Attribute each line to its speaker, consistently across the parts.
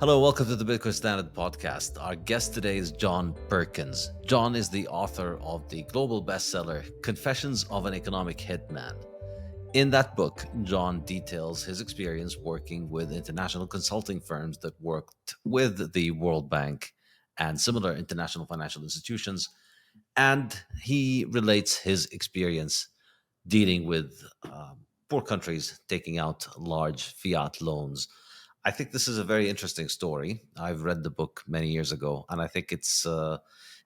Speaker 1: Hello, welcome to the Bitcoin Standard podcast. Our guest today is John Perkins. John is the author of the global bestseller Confessions of an Economic Hitman. In that book, John details his experience working with international consulting firms that worked with the World Bank and similar international financial institutions, and he relates his experience dealing with poor countries taking out large fiat loans. I think this is a very interesting story. I've read the book many years ago, and I think it's a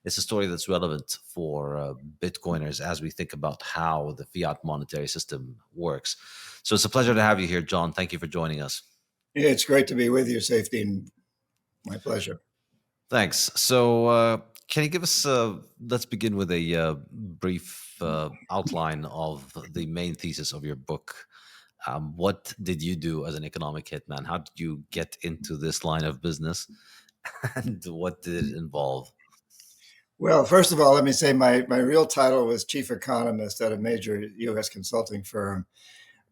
Speaker 1: story that's relevant for Bitcoiners as we think about how the fiat monetary system works. So it's a pleasure to have you here, John. Thank you for joining us.
Speaker 2: Yeah, it's great to be with you, Saifedean. My pleasure.
Speaker 1: Thanks. So, can you give us? Let's begin with a brief outline of the main thesis of your book. What did you do as an economic hitman? How did you get into this line of business, and what did it involve?
Speaker 2: Well, first of all, let me say my real title was chief economist at a major U.S. consulting firm.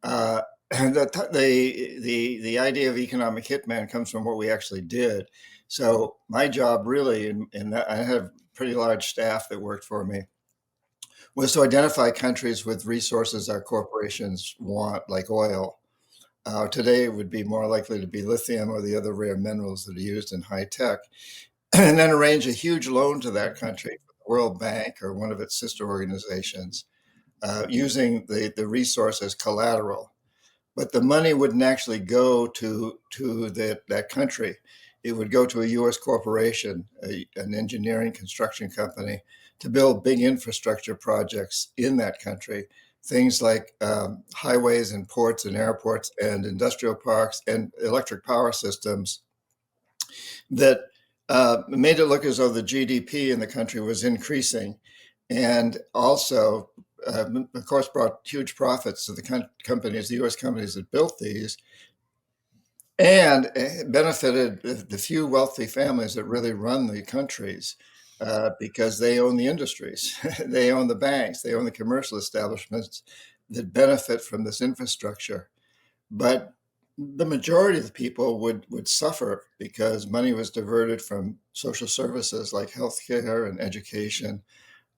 Speaker 2: And the idea of economic hitman comes from what we actually did. So my job really, in that I had a pretty large staff that worked for me, was to identify countries with resources our corporations want, like oil. Today, it would be more likely to be lithium or the other rare minerals that are used in high tech, and then arrange a huge loan to that country, the World Bank or one of its sister organizations, using the resource as collateral. But the money wouldn't actually go to that country. It would go to a U.S. corporation, an engineering construction company, to build big infrastructure projects in that country. Things like highways and ports and airports and industrial parks and electric power systems that made it look as though the GDP in the country was increasing, and also, of course, brought huge profits to the companies, the U.S. companies that built these, and benefited the few wealthy families that really run the countries, because they own the industries, they own the banks, they own the commercial establishments that benefit from this infrastructure. But the majority of the people would suffer because money was diverted from social services like healthcare and education,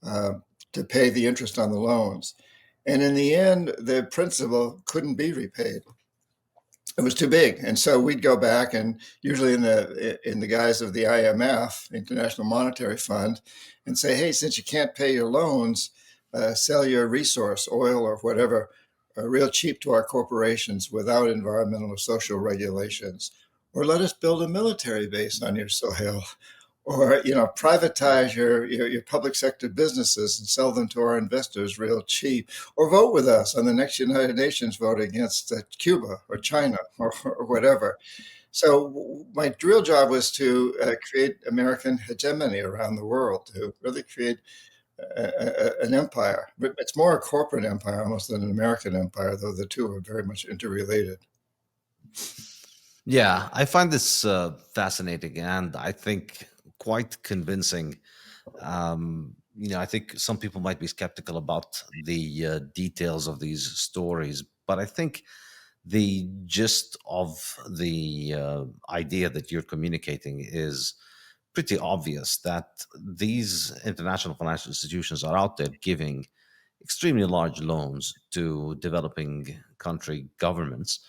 Speaker 2: uh, to pay the interest on the loans. And in the end, the principal couldn't be repaid. It was too big. And so we'd go back, and usually in the guise of the IMF, International Monetary Fund, and say, hey, since you can't pay your loans, sell your resource, oil or whatever, real cheap to our corporations without environmental or social regulations. Or let us build a military base on your soil. Or, privatize your public sector businesses and sell them to our investors real cheap. Or vote with us on the next United Nations vote against Cuba or China or whatever. So my real job was to create American hegemony around the world, to really create an empire. But it's more a corporate empire almost than an American empire, though the two are very much interrelated.
Speaker 1: Yeah, I find this fascinating, and I think quite convincing. I think some people might be skeptical about the details of these stories, but I think the gist of the idea that you're communicating is pretty obvious, that these international financial institutions are out there giving extremely large loans to developing country governments.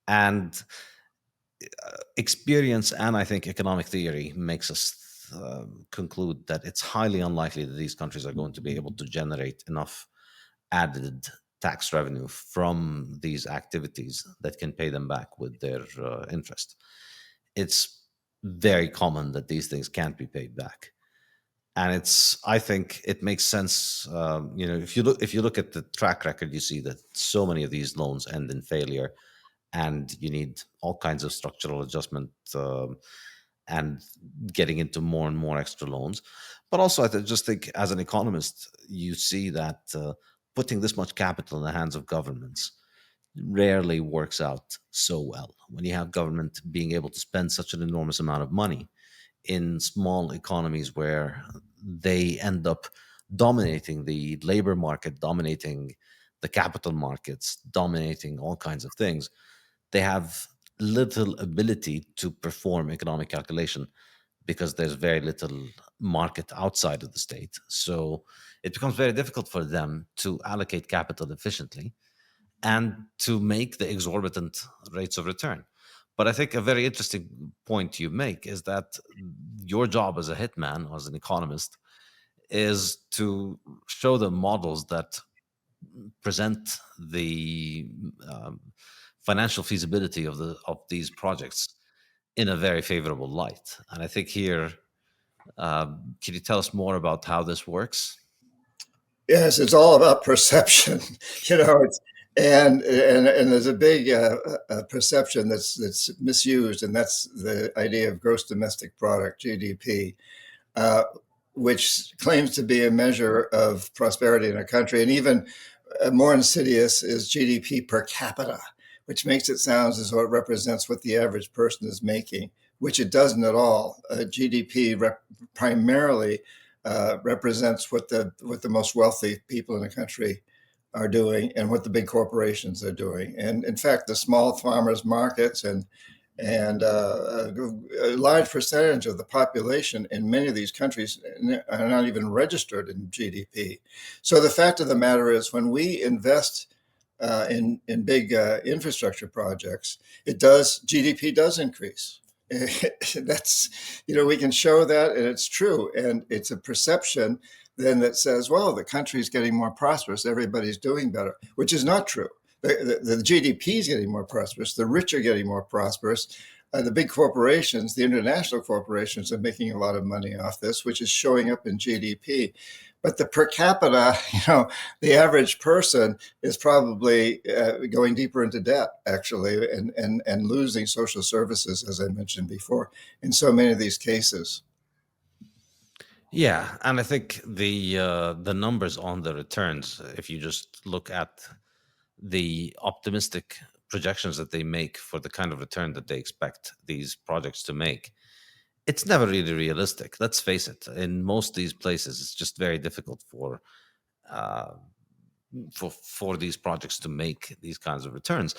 Speaker 1: And experience and I think economic theory makes us conclude that it's highly unlikely that these countries are going to be able to generate enough added tax revenue from these activities that can pay them back with their interest. It's very common that these things can't be paid back, and I think it makes sense. If you look at the track record, you see that so many of these loans end in failure, and you need all kinds of structural adjustment, and getting into more and more extra loans. But also, just think, as an economist, you see that putting this much capital in the hands of governments rarely works out so well. When you have government being able to spend such an enormous amount of money in small economies where they end up dominating the labor market, dominating the capital markets, dominating all kinds of things, they have little ability to perform economic calculation because there's very little market outside of the state. So it becomes very difficult for them to allocate capital efficiently and to make the exorbitant rates of return. But I think a very interesting point you make is that your job as a hitman, as an economist, is to show them models that present the um, financial feasibility of these projects in a very favorable light. And I think here, can you tell us more about how this works?
Speaker 2: Yes, it's all about perception. It's and there's a big perception that's misused, and that's the idea of gross domestic product (GDP), uh, which claims to be a measure of prosperity in a country, and even more insidious is GDP per capita, which makes it sound as though it represents what the average person is making, which it doesn't at all. Primarily represents what the most wealthy people in the country are doing and what the big corporations are doing. And in fact, the small farmers markets and a large percentage of the population in many of these countries are not even registered in GDP. So the fact of the matter is, when we invest in big infrastructure projects, it does GDP does increase. That's we can show that, and it's true, and it's a perception then that says, well, the country's getting more prosperous, everybody's doing better, which is not true. The GDP is getting more prosperous, the rich are getting more prosperous. The big corporations, the international corporations, are making a lot of money off this, which is showing up in GDP. But the per capita, the average person is probably going deeper into debt, actually, and losing social services, as I mentioned before, in so many of these cases.
Speaker 1: Yeah, and I think the numbers on the returns, if you just look at the optimistic projections that they make for the kind of return that they expect these projects to make, it's never really realistic. Let's face it. In most of these places, it's just very difficult uh, for these projects to make these kinds of returns.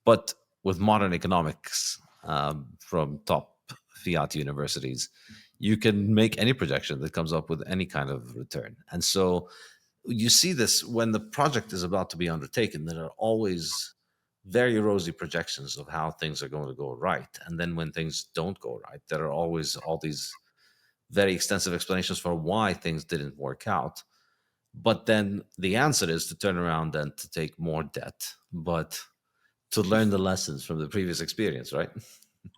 Speaker 1: But with modern economics from top fiat universities, you can make any projection that comes up with any kind of return. And so you see this when the project is about to be undertaken. There are always very rosy projections of how things are going to go right. And then when things don't go right, there are always all these very extensive explanations for why things didn't work out. But then the answer is to turn around and to take more debt, but to learn the lessons from the previous experience, right?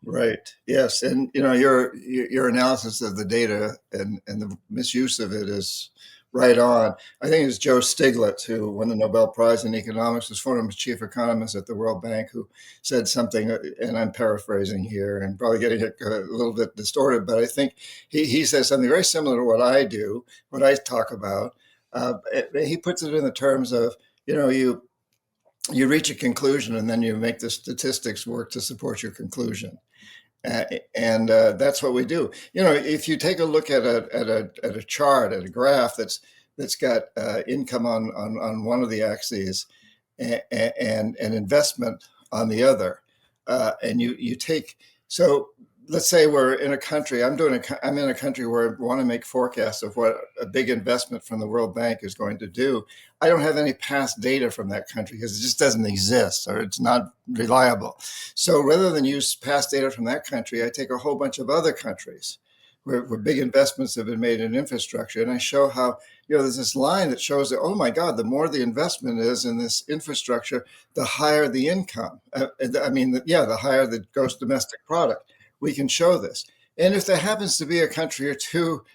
Speaker 2: Right. Yes, and your analysis of the data and the misuse of it is right on. I think it's Joe Stiglitz, who won the Nobel Prize in economics, was former chief economist at the World Bank, who said something, and I'm paraphrasing here and probably getting it a little bit distorted, but I think he says something very similar to what I do, what I talk about. He puts it in the terms of, you reach a conclusion and then you make the statistics work to support your conclusion. And that's what we do. If you take a look at a chart, at a graph that's got income on one of the axes and investment on the other, and you take so let's say we're in a country. I'm in a country where I want to make forecasts of what a big investment from the World Bank is going to do. I don't have any past data from that country because it just doesn't exist or it's not reliable. So rather than use past data from that country, I take a whole bunch of other countries where big investments have been made in infrastructure, and I show how there's this line that shows that, oh my God, the more the investment is in this infrastructure, the higher the income. The higher the gross domestic product. We can show this. And if there happens to be a country or two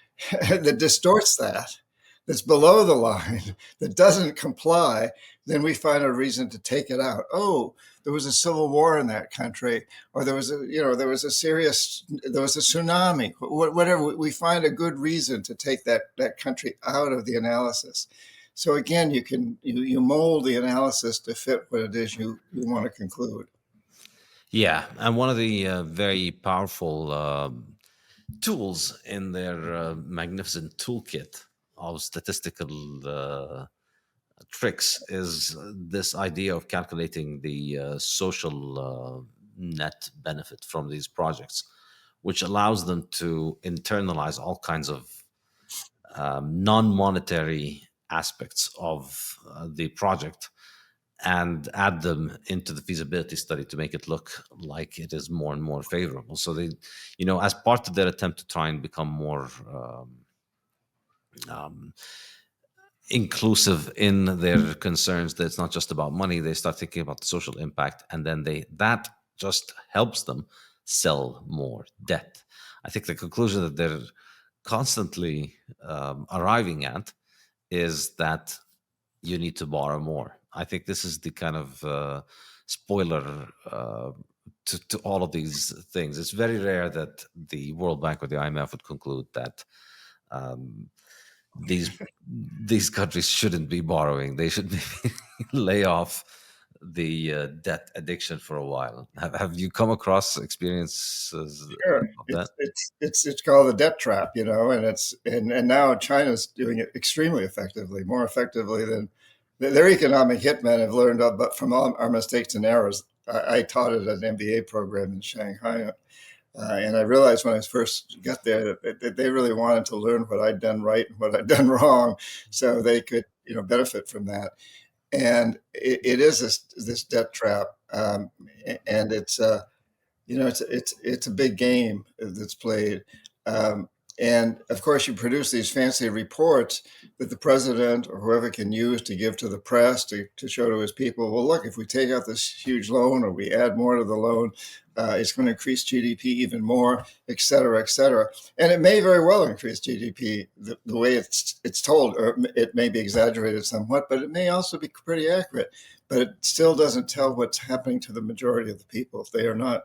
Speaker 2: that distorts that, that's below the line, that doesn't comply, then we find a reason to take it out. Oh, there was a civil war in that country, or there was a tsunami, whatever. We find a good reason to take that country out of the analysis. So again, you mold the analysis to fit what it is you want to conclude.
Speaker 1: Yeah, and one of the very powerful tools in their magnificent toolkit of statistical tricks is this idea of calculating the social net benefit from these projects, which allows them to internalize all kinds of non-monetary aspects of the project and add them into the feasibility study to make it look like it is more and more favorable. So they, as part of their attempt to try and become more inclusive in their concerns, that it's not just about money, they start thinking about the social impact, and then that just helps them sell more debt. I think the conclusion that they're constantly arriving at is that you need to borrow more. I think this is the kind of spoiler to all of these things. It's very rare that the World Bank or the IMF would conclude that these countries shouldn't be borrowing. They should lay off the debt addiction for a while. Have you come across experiences
Speaker 2: Sure.
Speaker 1: of that?
Speaker 2: It's called the debt trap, and now China's doing it extremely effectively, more effectively than their economic hitmen have learned but from all our mistakes and errors. I taught at an MBA program in Shanghai, and I realized when I first got there that they really wanted to learn what I'd done right and what I'd done wrong, so they could benefit from that. And it is this debt trap, and it's a big game that's played. And of course, you produce these fancy reports that the president or whoever can use to give to the press to show to his people, well, look, if we take out this huge loan or we add more to the loan, it's going to increase GDP even more, et cetera, et cetera. And it may very well increase GDP the way it's told, or it may be exaggerated somewhat, but it may also be pretty accurate. But it still doesn't tell what's happening to the majority of the people if they are not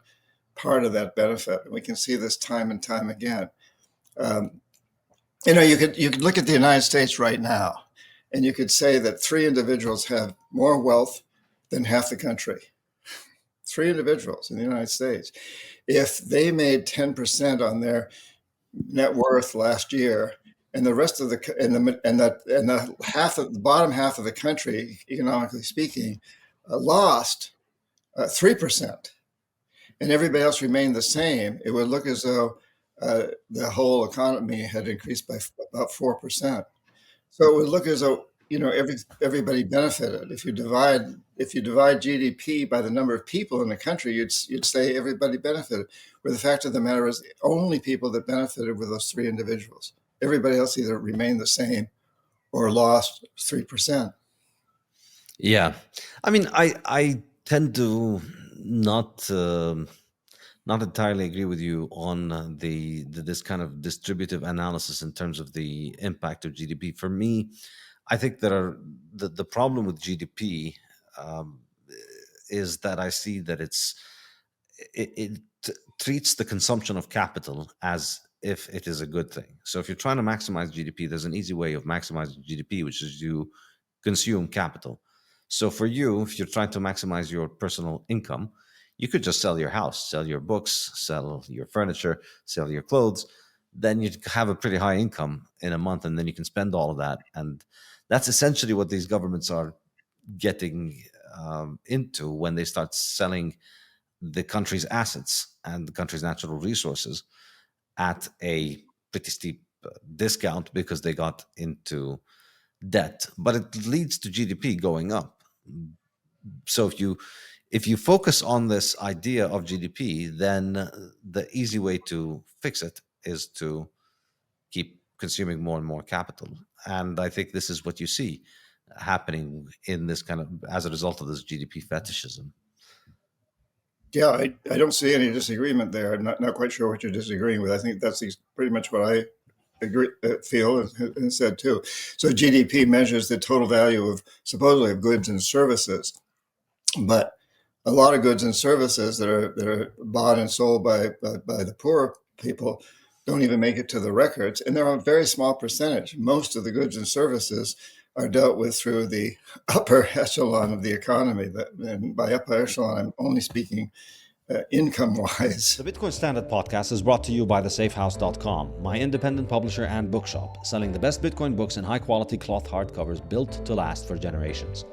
Speaker 2: part of that benefit. And we can see this time and time again. You could look at the United States right now, and you could say that 3 individuals have more wealth than half the country. 3 individuals in the United States. If they made 10% on their net worth last year, and the rest of the bottom half of the country, economically speaking, lost 3%, and everybody else remained the same, it would look as though the whole economy had increased by about 4%. So it would look as though everybody benefited. If you divide GDP by the number of people in the country, you'd say everybody benefited. Where the fact of the matter is, the only people that benefited were those 3 individuals. Everybody else either remained the same or lost 3%.
Speaker 1: Yeah, I mean, I tend to not entirely agree with you on this kind of distributive analysis in terms of the impact of GDP. For me, I think there are the problem with GDP is that I see that it treats the consumption of capital as if it is a good thing. So if you're trying to maximize GDP, there's an easy way of maximizing GDP, which is you consume capital. So for you, if you're trying to maximize your personal income, you could just sell your house, sell your books, sell your furniture, sell your clothes. Then you'd have a pretty high income in a month, and then you can spend all of that. And that's essentially what these governments are getting into when they start selling the country's assets and the country's natural resources at a pretty steep discount because they got into debt. But it leads to GDP going up. So if you focus on this idea of GDP, then the easy way to fix it is to keep consuming more and more capital. And I think this is what you see happening in this kind of, as a result of this GDP fetishism.
Speaker 2: Yeah, I don't see any disagreement there. I'm not quite sure what you're disagreeing with. I think that's pretty much what I feel and said too. So GDP measures the total value of supposedly of goods and services, but a lot of goods and services that are bought and sold by the poor people don't even make it to the records, and they're a very small percentage. Most of the goods and services are dealt with through the upper echelon of the economy. And by upper echelon, I'm only speaking income-wise.
Speaker 3: The Bitcoin Standard podcast is brought to you by thesafehouse.com, my independent publisher and bookshop, selling the best Bitcoin books in high-quality cloth hardcovers built to last for generations.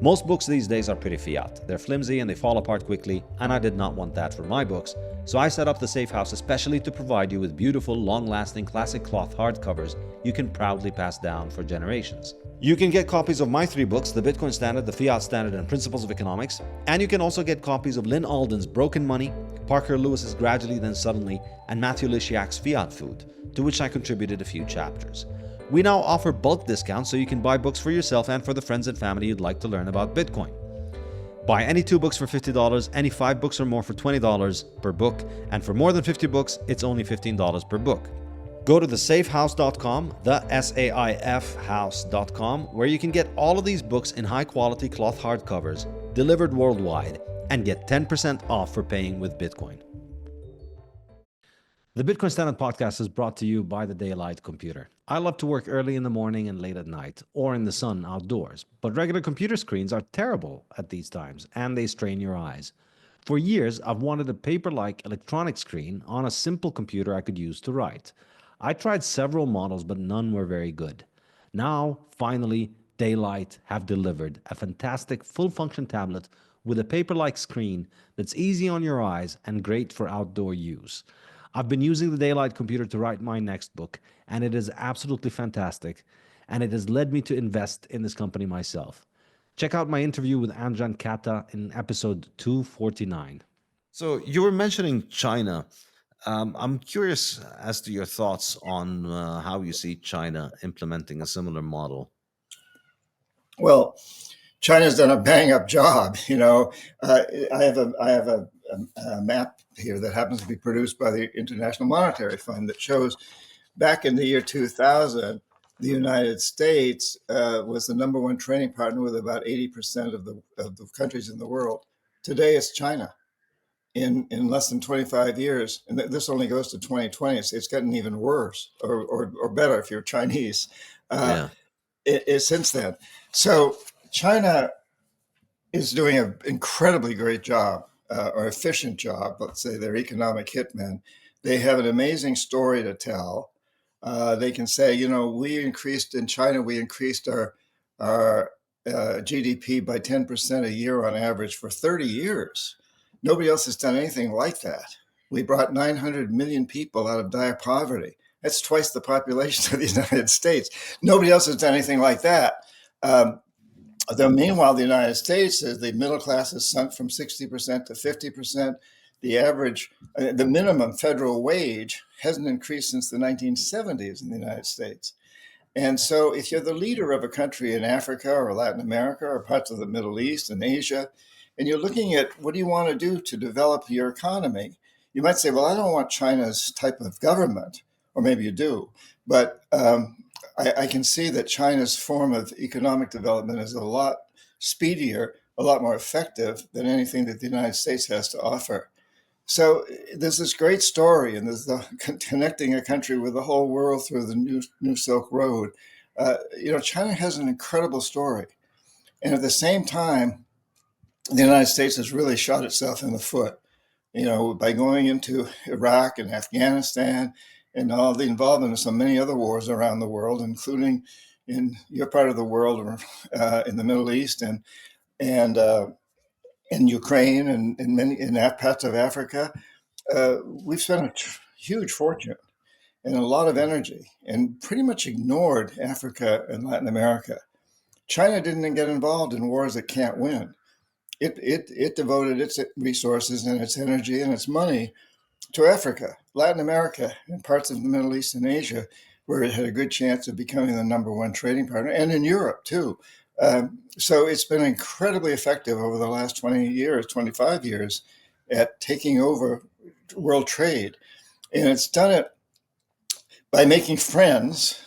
Speaker 3: Most books these days are pretty fiat. They're flimsy and they fall apart quickly, and I did not want that for my books, so I set up the Safe House especially to provide you with beautiful, long-lasting classic cloth hardcovers you can proudly pass down for generations. You can get copies of my 3 books, the Bitcoin Standard, the Fiat Standard, and Principles of Economics, and you can also get copies of Lynn Alden's Broken Money, Parker Lewis's Gradually Then Suddenly, and Matthew Lysiak's Fiat Food, to which I contributed a few chapters. We now offer bulk discounts so you can buy books for yourself and for the friends and family you'd like to learn about Bitcoin. Buy any 2 books for $50, any 5 books or more for $20 per book, and for more than 50 books, it's only $15 per book. Go to thesaifhouse.com, the SAIF house.com, where you can get all of these books in high-quality cloth hardcovers, delivered worldwide, and get 10% off for paying with Bitcoin. The Bitcoin Standard podcast is brought to you by the Daylight Computer. I love to work early in the morning and late at night, or in the sun outdoors, but regular computer screens are terrible at these times, and they strain your eyes. For years, I've wanted a paper-like electronic screen on a simple computer I could use to write. I tried several models, but none were very good. Now, finally, Daylight have delivered a fantastic full-function tablet with a paper-like screen that's easy on your eyes and great for outdoor use. I've been using the Daylight Computer to write my next book, and it is absolutely fantastic, and it has led me to invest in this company myself. Check out my interview with Anjan Kata in episode 249.
Speaker 1: So you were mentioning China. I'm curious as to your thoughts on how you see China implementing a similar model.
Speaker 2: Well, China's done a bang-up job. I have a map here that happens to be produced by the International Monetary Fund that shows back in the year 2000, the United States was the number one trading partner with about 80% of the countries in the world. Today, it's China. In less than 25 years, and this only goes to 2020, so it's gotten even worse or better if you're Chinese. Since then. So China is doing an incredibly great job, or efficient job. Let's say they're economic hitmen. They have an amazing story to tell. They can say, we increased our GDP by 10% a year on average for 30 years. Nobody else has done anything like that. We brought 900 million people out of dire poverty. That's twice the population of the United States. Nobody else has done anything like that. Meanwhile, the United States, the middle class has sunk from 60% to 50%. The minimum federal wage hasn't increased since the 1970s in the United States. And so if you're the leader of a country in Africa or Latin America or parts of the Middle East and Asia, and you're looking at what do you want to do to develop your economy, you might say, well, I don't want China's type of government, or maybe you do, but I can see that China's form of economic development is a lot speedier, a lot more effective than anything that the United States has to offer. So there's this great story, and there's the connecting a country with the whole world through the New Silk Road. China has an incredible story. And at the same time, the United States has really shot itself in the foot, by going into Iraq and Afghanistan and all the involvement in so many other wars around the world, including in your part of the world, in the Middle East and in Ukraine and in parts of Africa. We've spent a huge fortune and a lot of energy and pretty much ignored Africa and Latin America. China didn't get involved in wars it can't win. It devoted its resources and its energy and its money to Africa, Latin America, and parts of the Middle East and Asia, where it had a good chance of becoming the number one trading partner, and in Europe too. So it's been incredibly effective over the last 20 years, 25 years at taking over world trade. And it's done it by making friends,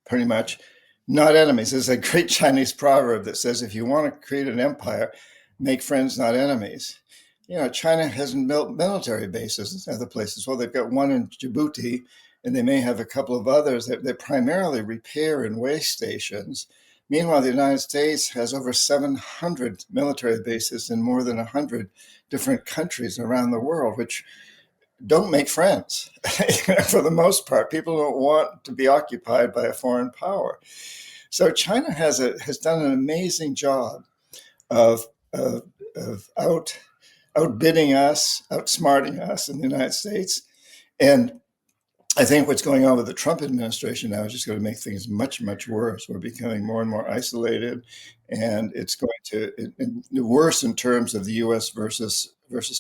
Speaker 2: pretty much, not enemies. There's a great Chinese proverb that says, if you want to create an empire, make friends, not enemies. China hasn't built military bases in other places. Well, they've got one in Djibouti, and they may have a couple of others. They're primarily repair and waste stations. Meanwhile, the United States has over 700 military bases in more than 100 different countries around the world, which don't make friends. For the most part, people don't want to be occupied by a foreign power. So China has done an amazing job. of, of, of outbidding us, outsmarting us in the United States. And I think what's going on with the Trump administration now is just going to make things much, much worse. We're becoming more and more isolated, and it's going to worse in terms of the U.S. versus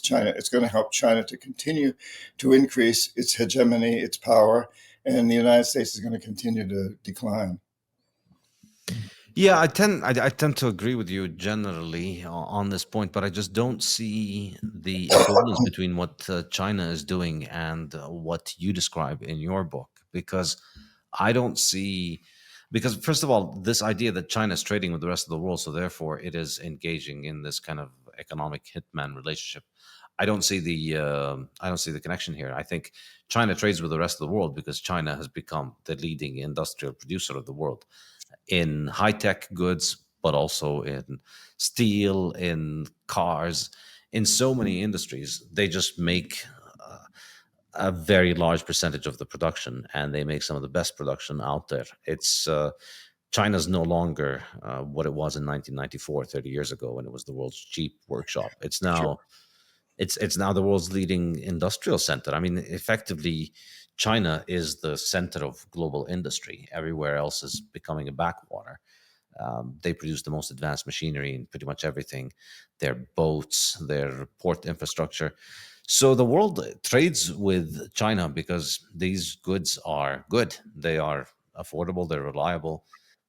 Speaker 2: China. It's going to help China to continue to increase its hegemony, its power, and the United States is going to continue to decline.
Speaker 1: Yeah, I tend to agree with you generally on this point, but I just don't see the equivalence between what China is doing and what you describe in your book, because I don't see, because first of all, this idea that China is trading with the rest of the world, so therefore it is engaging in this kind of economic hitman relationship. I don't see the connection here. I think China trades with the rest of the world because China has become the leading industrial producer of the world in high-tech goods, but also in steel, in cars, in so many industries. They just make a very large percentage of the production, and they make some of the best production out there. It's China's no longer what it was in 1994, 30 years ago, when it was the world's cheap workshop. It's now
Speaker 2: Sure.
Speaker 1: it's now the world's leading industrial center. I mean, effectively, China is the center of global industry. Everywhere else is becoming a backwater. They produce the most advanced machinery in pretty much everything, their boats, their port infrastructure. So the world trades with China because these goods are good. They are affordable, they're reliable,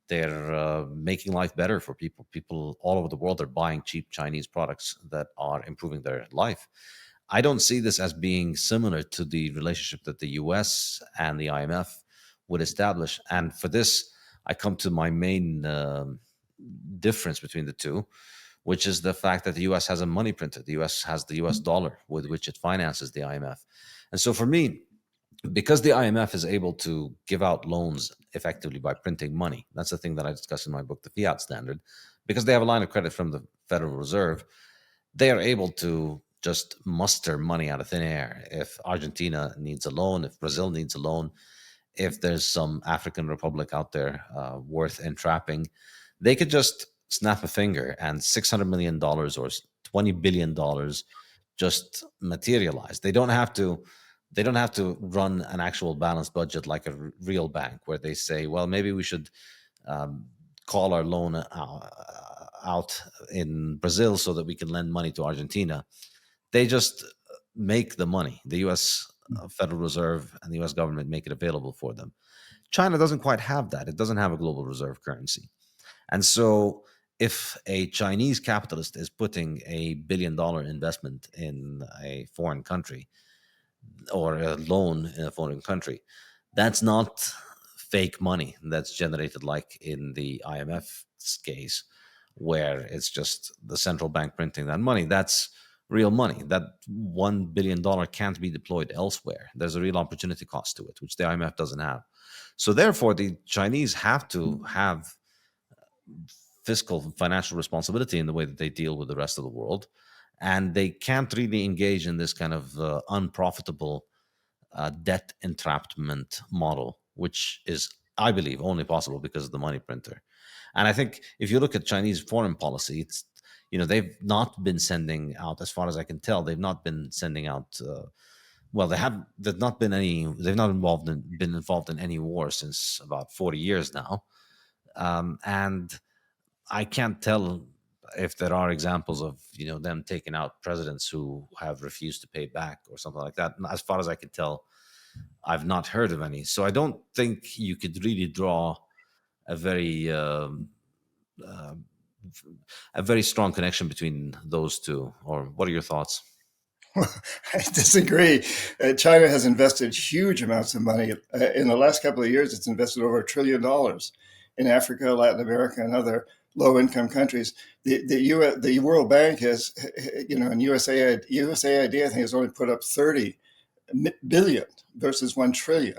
Speaker 1: they're making life better for people. People all over the world are buying cheap Chinese products that are improving their life. I don't see this as being similar to the relationship that the US and the IMF would establish. And for this, I come to my main difference between the two, which is the fact that the US has a money printer. The US has the US dollar with which it finances the IMF. And so for me, because the IMF is able to give out loans effectively by printing money, that's the thing that I discuss in my book, The Fiat Standard, because they have a line of credit from the Federal Reserve, they are able to just muster money out of thin air. If Argentina needs a loan, if Brazil needs a loan, if there's some African republic out there worth entrapping, they could just snap a finger and $600 million or $20 billion just materialize. They don't have to run an actual balanced budget like a real bank, where they say, well, maybe we should call our loan out in Brazil so that we can lend money to Argentina. They just make the money. The US Federal Reserve and the US government make it available for them. China doesn't quite have that. It doesn't have a global reserve currency. And so if a Chinese capitalist is putting $1 billion investment in a foreign country, or a loan in a foreign country, that's not fake money that's generated like in the IMF's case, where it's just the central bank printing that money. That's real money. That $1 billion can't be deployed elsewhere. There's a real opportunity cost to it, which the IMF doesn't have. So therefore, the Chinese have to have fiscal financial responsibility in the way that they deal with the rest of the world. And they can't really engage in this kind of unprofitable debt entrapment model, which is, I believe, only possible because of the money printer. And I think if you look at Chinese foreign policy, it's, they've not been sending out, as far as I can tell, they've not been sending out. Well, there's not been any. They've not been involved in any war since about 40 years now, and I can't tell if there are examples of them taking out presidents who have refused to pay back or something like that. As far as I can tell, I've not heard of any. So I don't think you could really draw a very uh, a very strong connection between those two. Or what are your thoughts?
Speaker 2: I disagree. China has invested huge amounts of money. In the last couple of years, it's invested over $1 trillion in Africa, Latin America, and other low-income countries. The World Bank has, and USAID, I think, has only put up 30 billion versus 1 trillion.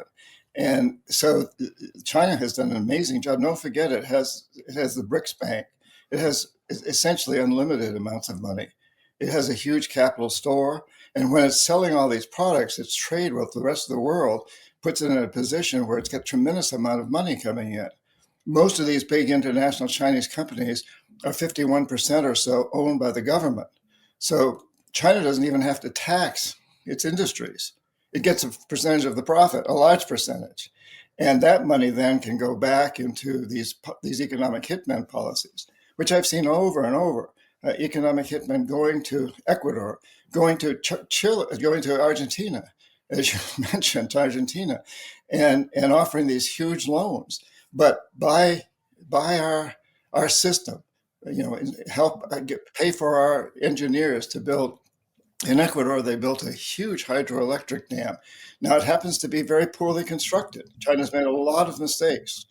Speaker 2: And so China has done an amazing job. Don't forget, it has the BRICS Bank. It has essentially unlimited amounts of money. It has a huge capital store. And when it's selling all these products, its trade with the rest of the world puts it in a position where it's got tremendous amount of money coming in. Most of these big international Chinese companies are 51% or so owned by the government. So China doesn't even have to tax its industries. It gets a percentage of the profit, a large percentage. And that money then can go back into these economic hitman policies, which I've seen over and over. Economic hitmen going to Ecuador, going to Chile, going to Argentina, as you mentioned, Argentina, and offering these huge loans. But by our system, help pay for our engineers to build. In Ecuador, they built a huge hydroelectric dam. Now, it happens to be very poorly constructed. China's made a lot of mistakes.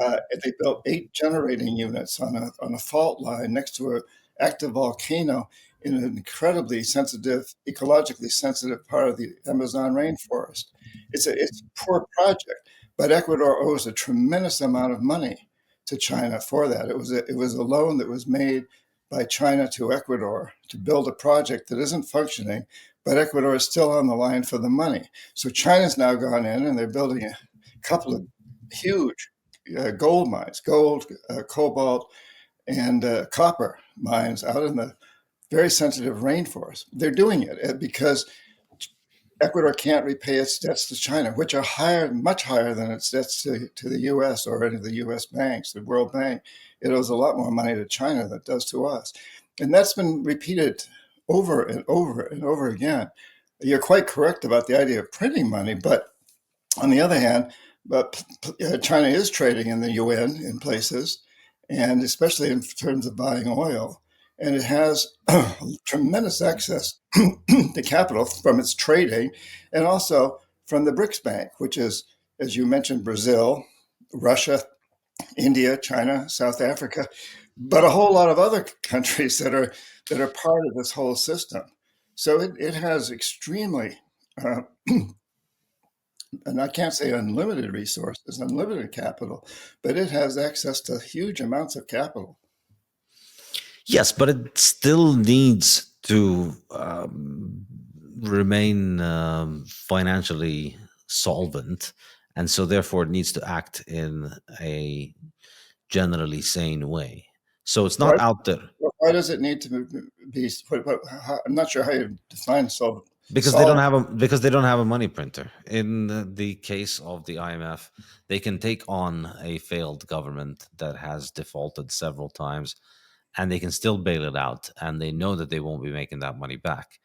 Speaker 2: They built 8 generating units on a fault line next to an active volcano in an incredibly sensitive, ecologically sensitive part of the Amazon rainforest. It's a poor project, but Ecuador owes a tremendous amount of money to China for that. It was a loan that was made by China to Ecuador to build a project that isn't functioning, but Ecuador is still on the line for the money. So China's now gone in and they're building a couple of huge gold mines, cobalt, and copper mines out in the very sensitive rainforest. They're doing it because Ecuador can't repay its debts to China, which are higher, much higher than its debts to the U.S. or any of the U.S. banks, the World Bank. It owes a lot more money to China than it does to us. And that's been repeated over and over and over again. You're quite correct about the idea of printing money, but on the other hand, China is trading in the UN in places, and especially in terms of buying oil. And it has tremendous access to capital from its trading and also from the BRICS Bank, which is, as you mentioned, Brazil, Russia, India, China, South Africa, but a whole lot of other countries that are part of this whole system. So it has extremely, and I can't say unlimited resources, unlimited capital, but it has access to huge amounts of capital.
Speaker 1: Yes, but it still needs to remain financially solvent, and so therefore it needs to act in a generally sane way. So it's not
Speaker 2: Why,
Speaker 1: out there
Speaker 2: why does it need to be? I'm not sure how you define solvent.
Speaker 1: because they don't have a money printer. In the case of the IMF, they can take on a failed government that has defaulted several times, and they can still bail it out, and they know that they won't be making that money back.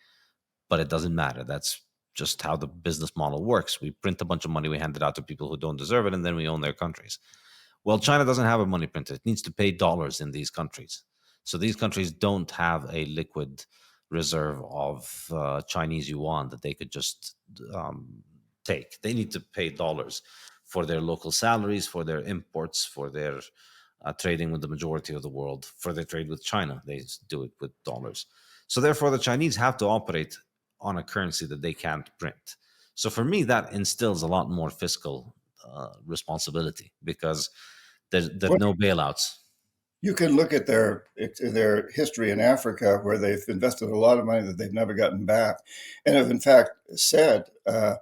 Speaker 1: But it doesn't matter. That's just how the business model works. We print a bunch of money, we hand it out to people who don't deserve it, and then we own their countries. Well, China doesn't have a money printer. It needs to pay dollars in these countries. So these countries don't have a liquid reserve of Chinese yuan that they could just take. They need to pay dollars for their local salaries, for their imports, for their trading with the majority of the world, for their trade with China. They do it with dollars. So therefore, the Chinese have to operate on a currency that they can't print. So for me, that instills a lot more fiscal responsibility because there's
Speaker 2: Well,
Speaker 1: no bailouts.
Speaker 2: you can look at their history in Africa, where they've invested a lot of money that they've never gotten back, and have in fact said that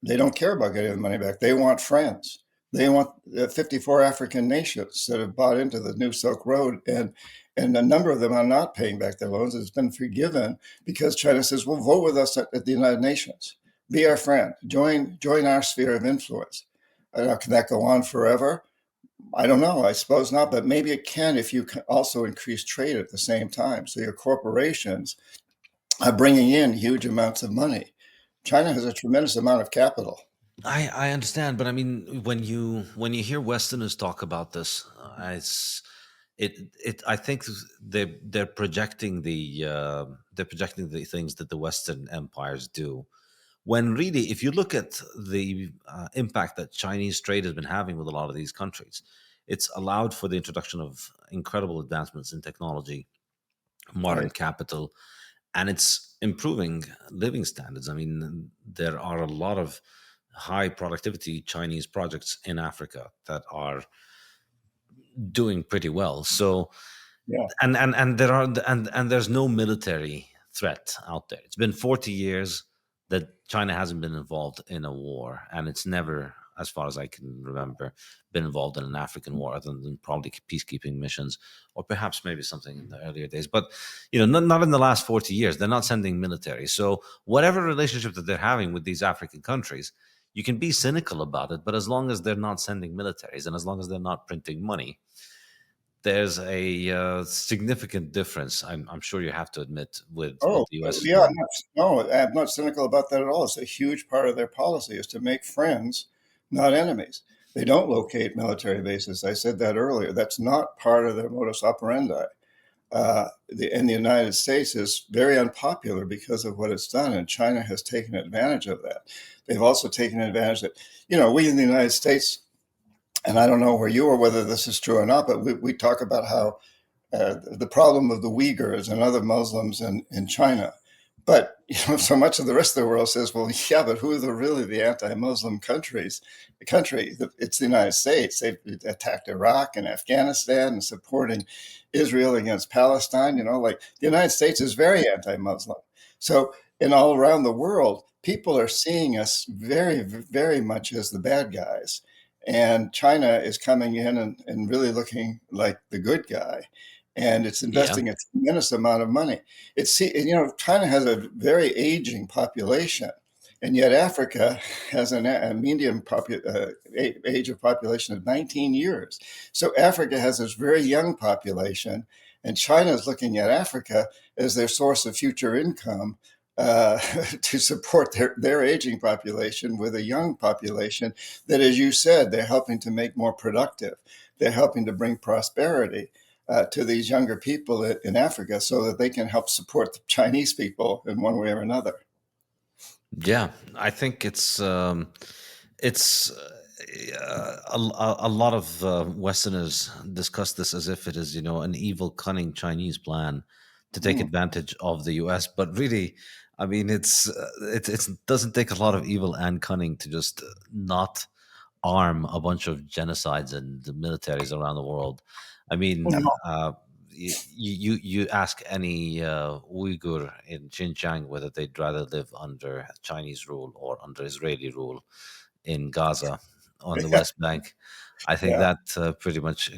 Speaker 2: they don't care about getting the money back. They want friends. They want 54 African nations that have bought into the New Silk Road, and a number of them are not paying back their loans. It's been forgiven because China says, "Well, vote with us at the United Nations. Be our friend. Join our sphere of influence." Can that go on forever? I don't know. I suppose not, but maybe it can if you can also increase trade at the same time. So your corporations are bringing in huge amounts of money. China has a tremendous amount of capital.
Speaker 1: I understand, but I mean, when you hear Westerners talk about this, it's it. I think they're projecting the things that the Western empires do. When really, if you look at the impact that Chinese trade has been having with a lot of these countries, it's allowed for the introduction of incredible advancements in technology, modern
Speaker 2: Right.
Speaker 1: capital, and it's improving living standards. I mean, there are a lot of high productivity Chinese projects in Africa that are doing pretty well. So,
Speaker 2: Yeah.
Speaker 1: and there are and there's no military threat out there. It's been 40 years that China hasn't been involved in a war, and it's never as far as I can remember, been involved in an African war other than probably peacekeeping missions, or perhaps maybe something in the earlier days. But not in the last 40 years. They're not sending military. So whatever relationship that they're having with these African countries, you can be cynical about it, but as long as they're not sending militaries and as long as they're not printing money, there's a significant difference. I'm sure you have to admit with what
Speaker 2: Oh,
Speaker 1: the U.S. is
Speaker 2: yeah,
Speaker 1: doing.
Speaker 2: no, I'm not cynical about that at all. It's a huge part of their policy is to make friends, not enemies. They don't locate military bases. I said that earlier. That's not part of their modus operandi. In the United States is very unpopular because of what it's done, and China has taken advantage of that. They've also taken advantage that, we in the United States, and I don't know where you are, whether this is true or not, but we talk about how the problem of the Uyghurs and other Muslims in China. But so much of the rest of the world says, well, yeah, but who are really the anti-Muslim countries? It's the United States. They've attacked Iraq and Afghanistan and supporting Israel against Palestine. Like the United States is very anti-Muslim. So in all around the world, people are seeing us very, very much as the bad guys. And China is coming in and really looking like the good guy. And it's
Speaker 1: Yeah,
Speaker 2: investing a tremendous amount of money. China has a very aging population, and yet Africa has a median age of population of 19 years. So Africa has this very young population, and China is looking at Africa as their source of future income to support their aging population with a young population that, as you said, they're helping to make more productive. They're helping to bring prosperity to these younger people in Africa so that they can help support the Chinese people in one way or another.
Speaker 1: yeah. I think it's a lot of Westerners discuss this as if it is an evil, cunning Chinese plan to take
Speaker 2: Mm.
Speaker 1: advantage of the U.S. But really, I mean, it doesn't take a lot of evil and cunning to just not arm a bunch of genocides and militaries around the world. I mean,
Speaker 2: No.
Speaker 1: you ask any Uyghur in Xinjiang whether they'd rather live under Chinese rule or under Israeli rule in Gaza on the West Bank. I think
Speaker 2: Yeah.
Speaker 1: that pretty much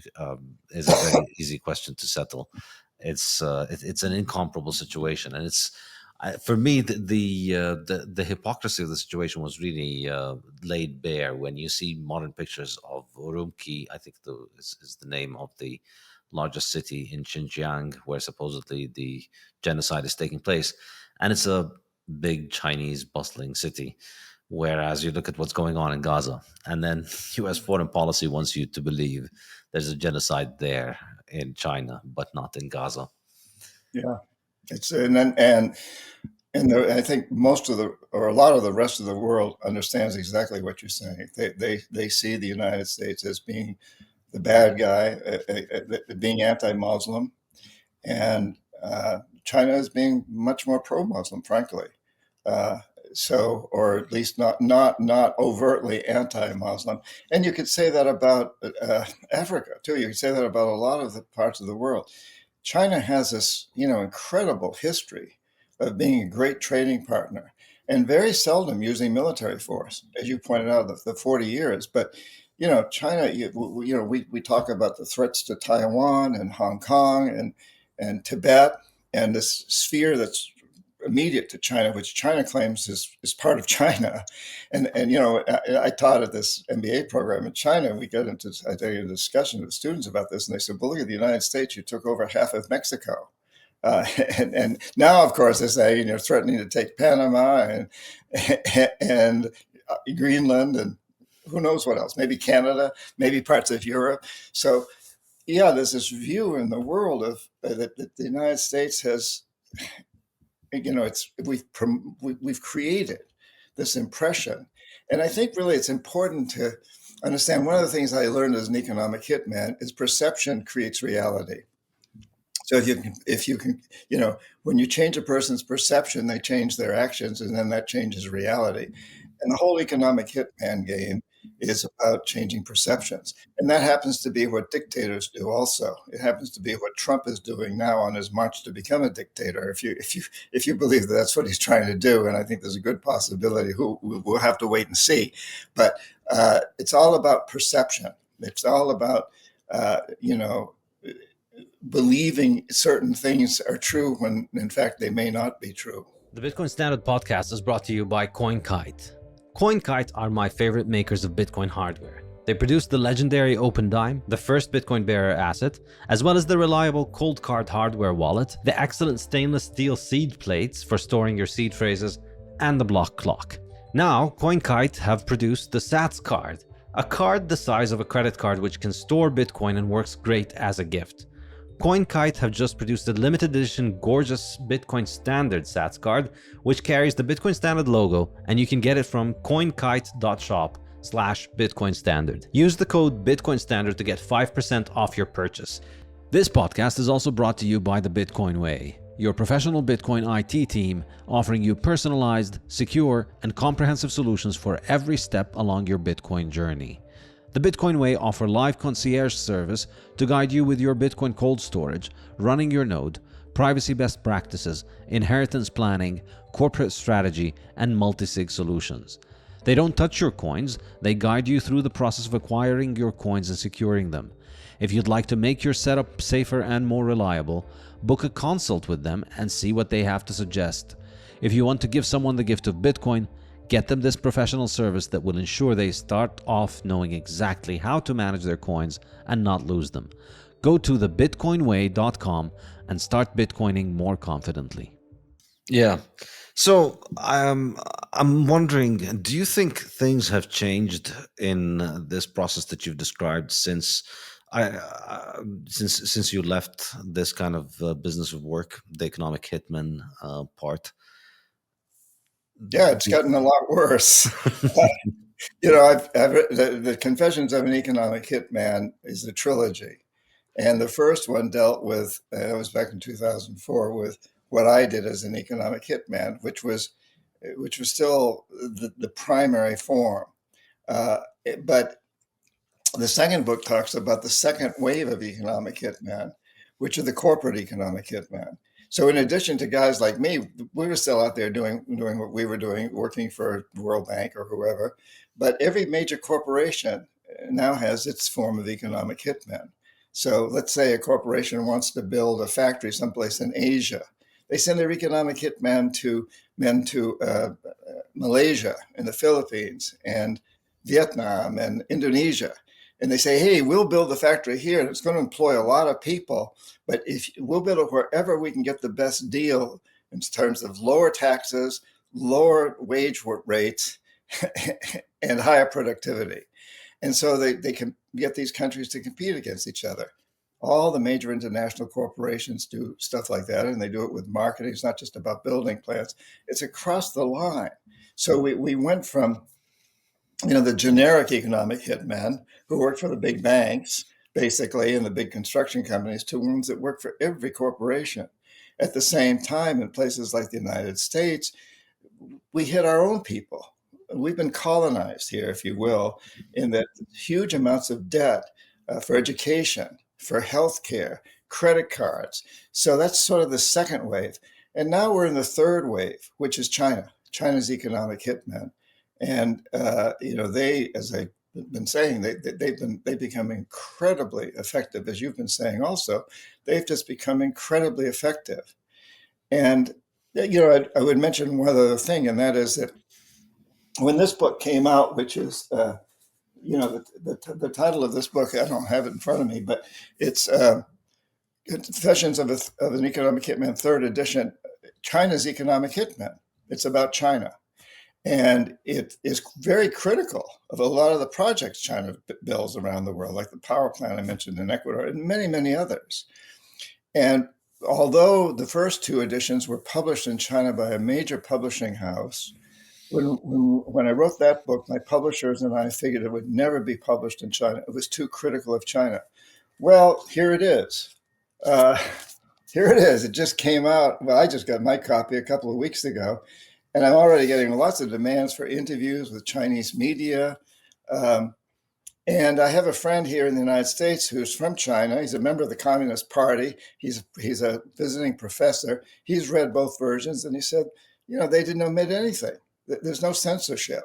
Speaker 1: is a very easy question to settle. It's an incomparable situation, and for me the hypocrisy of the situation was really laid bare when you see modern pictures of Urumqi. I think is the name of the largest city in Xinjiang, where supposedly the genocide is taking place, and it's a big Chinese bustling city. Whereas you look at what's going on in Gaza, and then U.S. foreign policy wants you to believe there's a genocide there in China, but not in Gaza.
Speaker 2: Yeah. It's and then I think most of the or a lot of the rest of the world understands exactly what you're saying. They see the United States as being the bad guy, being anti-Muslim, and China is being much more pro-Muslim, frankly. Uh, or at least not overtly anti-Muslim. And you could say that about Africa too. You could say that about a lot of the parts of the world. China has this, incredible history of being a great trading partner and very seldom using military force, as you pointed out, the 40 years. But, China, we talk about the threats to Taiwan and Hong Kong and Tibet and this sphere that's immediate to China, which China claims is part of China. And I taught at this MBA program in China, and we got into I think, a discussion with students about this, and they said, well, look at the United States, you took over half of Mexico. And now, of course, they're saying, threatening to take Panama and Greenland and who knows what else, maybe Canada, maybe parts of Europe. So, yeah, there's this view in the world of that the United States has, we've created this impression, and I think really it's important to understand. One of the things I learned as an economic hitman is perception creates reality. So if you can, when you change a person's perception, they change their actions, and then that changes reality. And the whole economic hitman game is about changing perceptions. And that happens to be what dictators do also. It happens to be what Trump is doing now on his march to become a dictator. If you believe that that's what he's trying to do, and I think there's a good possibility, we'll have to wait and see. But it's all about perception. It's all about, believing certain things are true when in fact they may not be true.
Speaker 3: The Bitcoin Standard podcast is brought to you by CoinKite. CoinKite are my favorite makers of Bitcoin hardware. They produce the legendary Open Dime, the first Bitcoin bearer asset, as well as the reliable Cold Card hardware wallet, the excellent stainless steel seed plates for storing your seed phrases, and the block clock. Now, CoinKite have produced the Sats card, a card the size of a credit card which can store Bitcoin and works great as a gift. CoinKite have just produced a limited edition gorgeous Bitcoin Standard Sats card, which carries the Bitcoin Standard logo, and you can get it from coinkite.shop/Bitcoin Standard. Use the code Bitcoin Standard to get 5% off your purchase. This podcast is also brought to you by the Bitcoin Way, your professional Bitcoin IT team offering you personalized, secure, and comprehensive solutions for every step along your Bitcoin journey. The Bitcoin Way offer live concierge service to guide you with your Bitcoin cold storage, running your node, privacy best practices, inheritance planning, corporate strategy, and multi-sig solutions. They don't touch your coins, they guide you through the process of acquiring your coins and securing them. If you'd like to make your setup safer and more reliable, book a consult with them and see what they have to suggest. If you want to give someone the gift of Bitcoin, get them this professional service that will ensure they start off knowing exactly how to manage their coins and not lose them. Go to thebitcoinway.com and start Bitcoining more confidently.
Speaker 1: Yeah. So I'm wondering, do you think things have changed in this process that you've described since since you left this kind of business of work, the economic hitman part?
Speaker 2: Yeah, it's gotten a lot worse. I've read the Confessions of an Economic Hitman is a trilogy, and the first one dealt with that was back in 2004 with what I did as an economic hitman, which was still the primary form. But the second book talks about the second wave of economic hitman, which are the corporate economic hitman. So in addition to guys like me, we were still out there doing what we were doing, working for World Bank or whoever. But every major corporation now has its form of economic hitman. So let's say a corporation wants to build a factory someplace in Asia. They send their economic hitman to Malaysia and the Philippines and Vietnam and Indonesia. And they say, hey, we'll build the factory here and it's going to employ a lot of people. But if we'll build it wherever we can get the best deal in terms of lower taxes, lower wage rates, and higher productivity. And so they can get these countries to compete against each other. All the major international corporations do stuff like that, and they do it with marketing. It's not just about building plants. It's across the line. So we went from the generic economic hitmen who work for the big banks, basically, and the big construction companies, to ones that work for every corporation. At the same time, in places like the United States, we hit our own people. We've been colonized here, if you will, in that huge amounts of debt for education, for healthcare, credit cards. So that's sort of the second wave. And now we're in the third wave, which is China, China's economic hitmen. And they, as I've been saying, they've become incredibly effective, as you've been saying also. They've just become incredibly effective. And I would mention one other thing, and that is that when this book came out, which is the title of this book, I don't have it in front of me, but it's Confessions of an Economic Hitman, third edition, China's Economic Hitman. It's about China. And it is very critical of a lot of the projects China builds around the world, like the power plant I mentioned in Ecuador and many, many others. And although the first two editions were published in China by a major publishing house, when I wrote that book, my publishers and I figured it would never be published in China. It was too critical of China. Well, here it is. Here it is. It just came out. Well, I just got my copy a couple of weeks ago. And I'm already getting lots of demands for interviews with Chinese media. Um, and I have a friend here in the United States who's from China. He's a member of the Communist Party. He's a visiting professor. He's read both versions, and he said, they didn't omit anything. There's no censorship.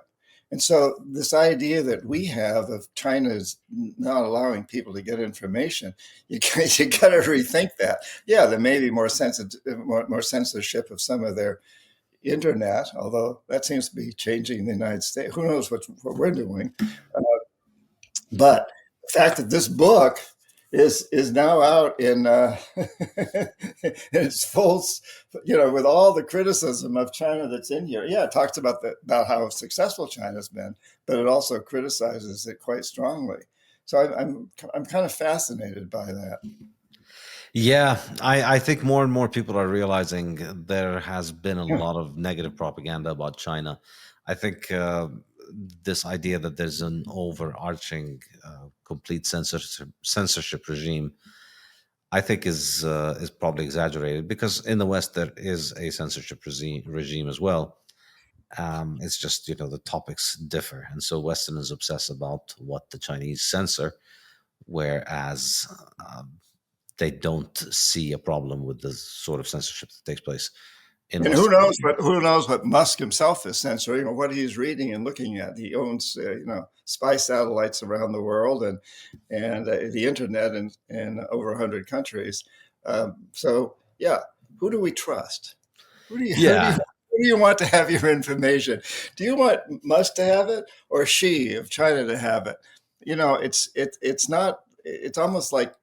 Speaker 2: And so this idea that we have of China's not allowing people to get information, you got to rethink that. Yeah, there may be more censorship of some of their internet, although that seems to be changing in the United States. Who knows what we're doing? But the fact that this book is now out in its full, with all the criticism of China that's in here. Yeah, it talks about how successful China's been, but it also criticizes it quite strongly. So I'm kind of fascinated by that.
Speaker 1: Yeah, I think more and more people are realizing there has been a lot of negative propaganda about China. I think this idea that there's an overarching, complete censorship regime, I think is probably exaggerated, because in the West there is a censorship regime as well. It's just the topics differ, and so Westerners obsess about what the Chinese censor, whereas they don't see a problem with the sort of censorship that takes place in
Speaker 2: And
Speaker 1: Western.
Speaker 2: who knows what Musk himself is censoring, or what he's reading and looking at. He owns spy satellites around the world and the internet in over 100 countries. So yeah, who do we trust?
Speaker 1: Yeah,
Speaker 2: Who do you want to have your information? Do you want Musk to have it, or Xi of China to have it? It's not. It's almost like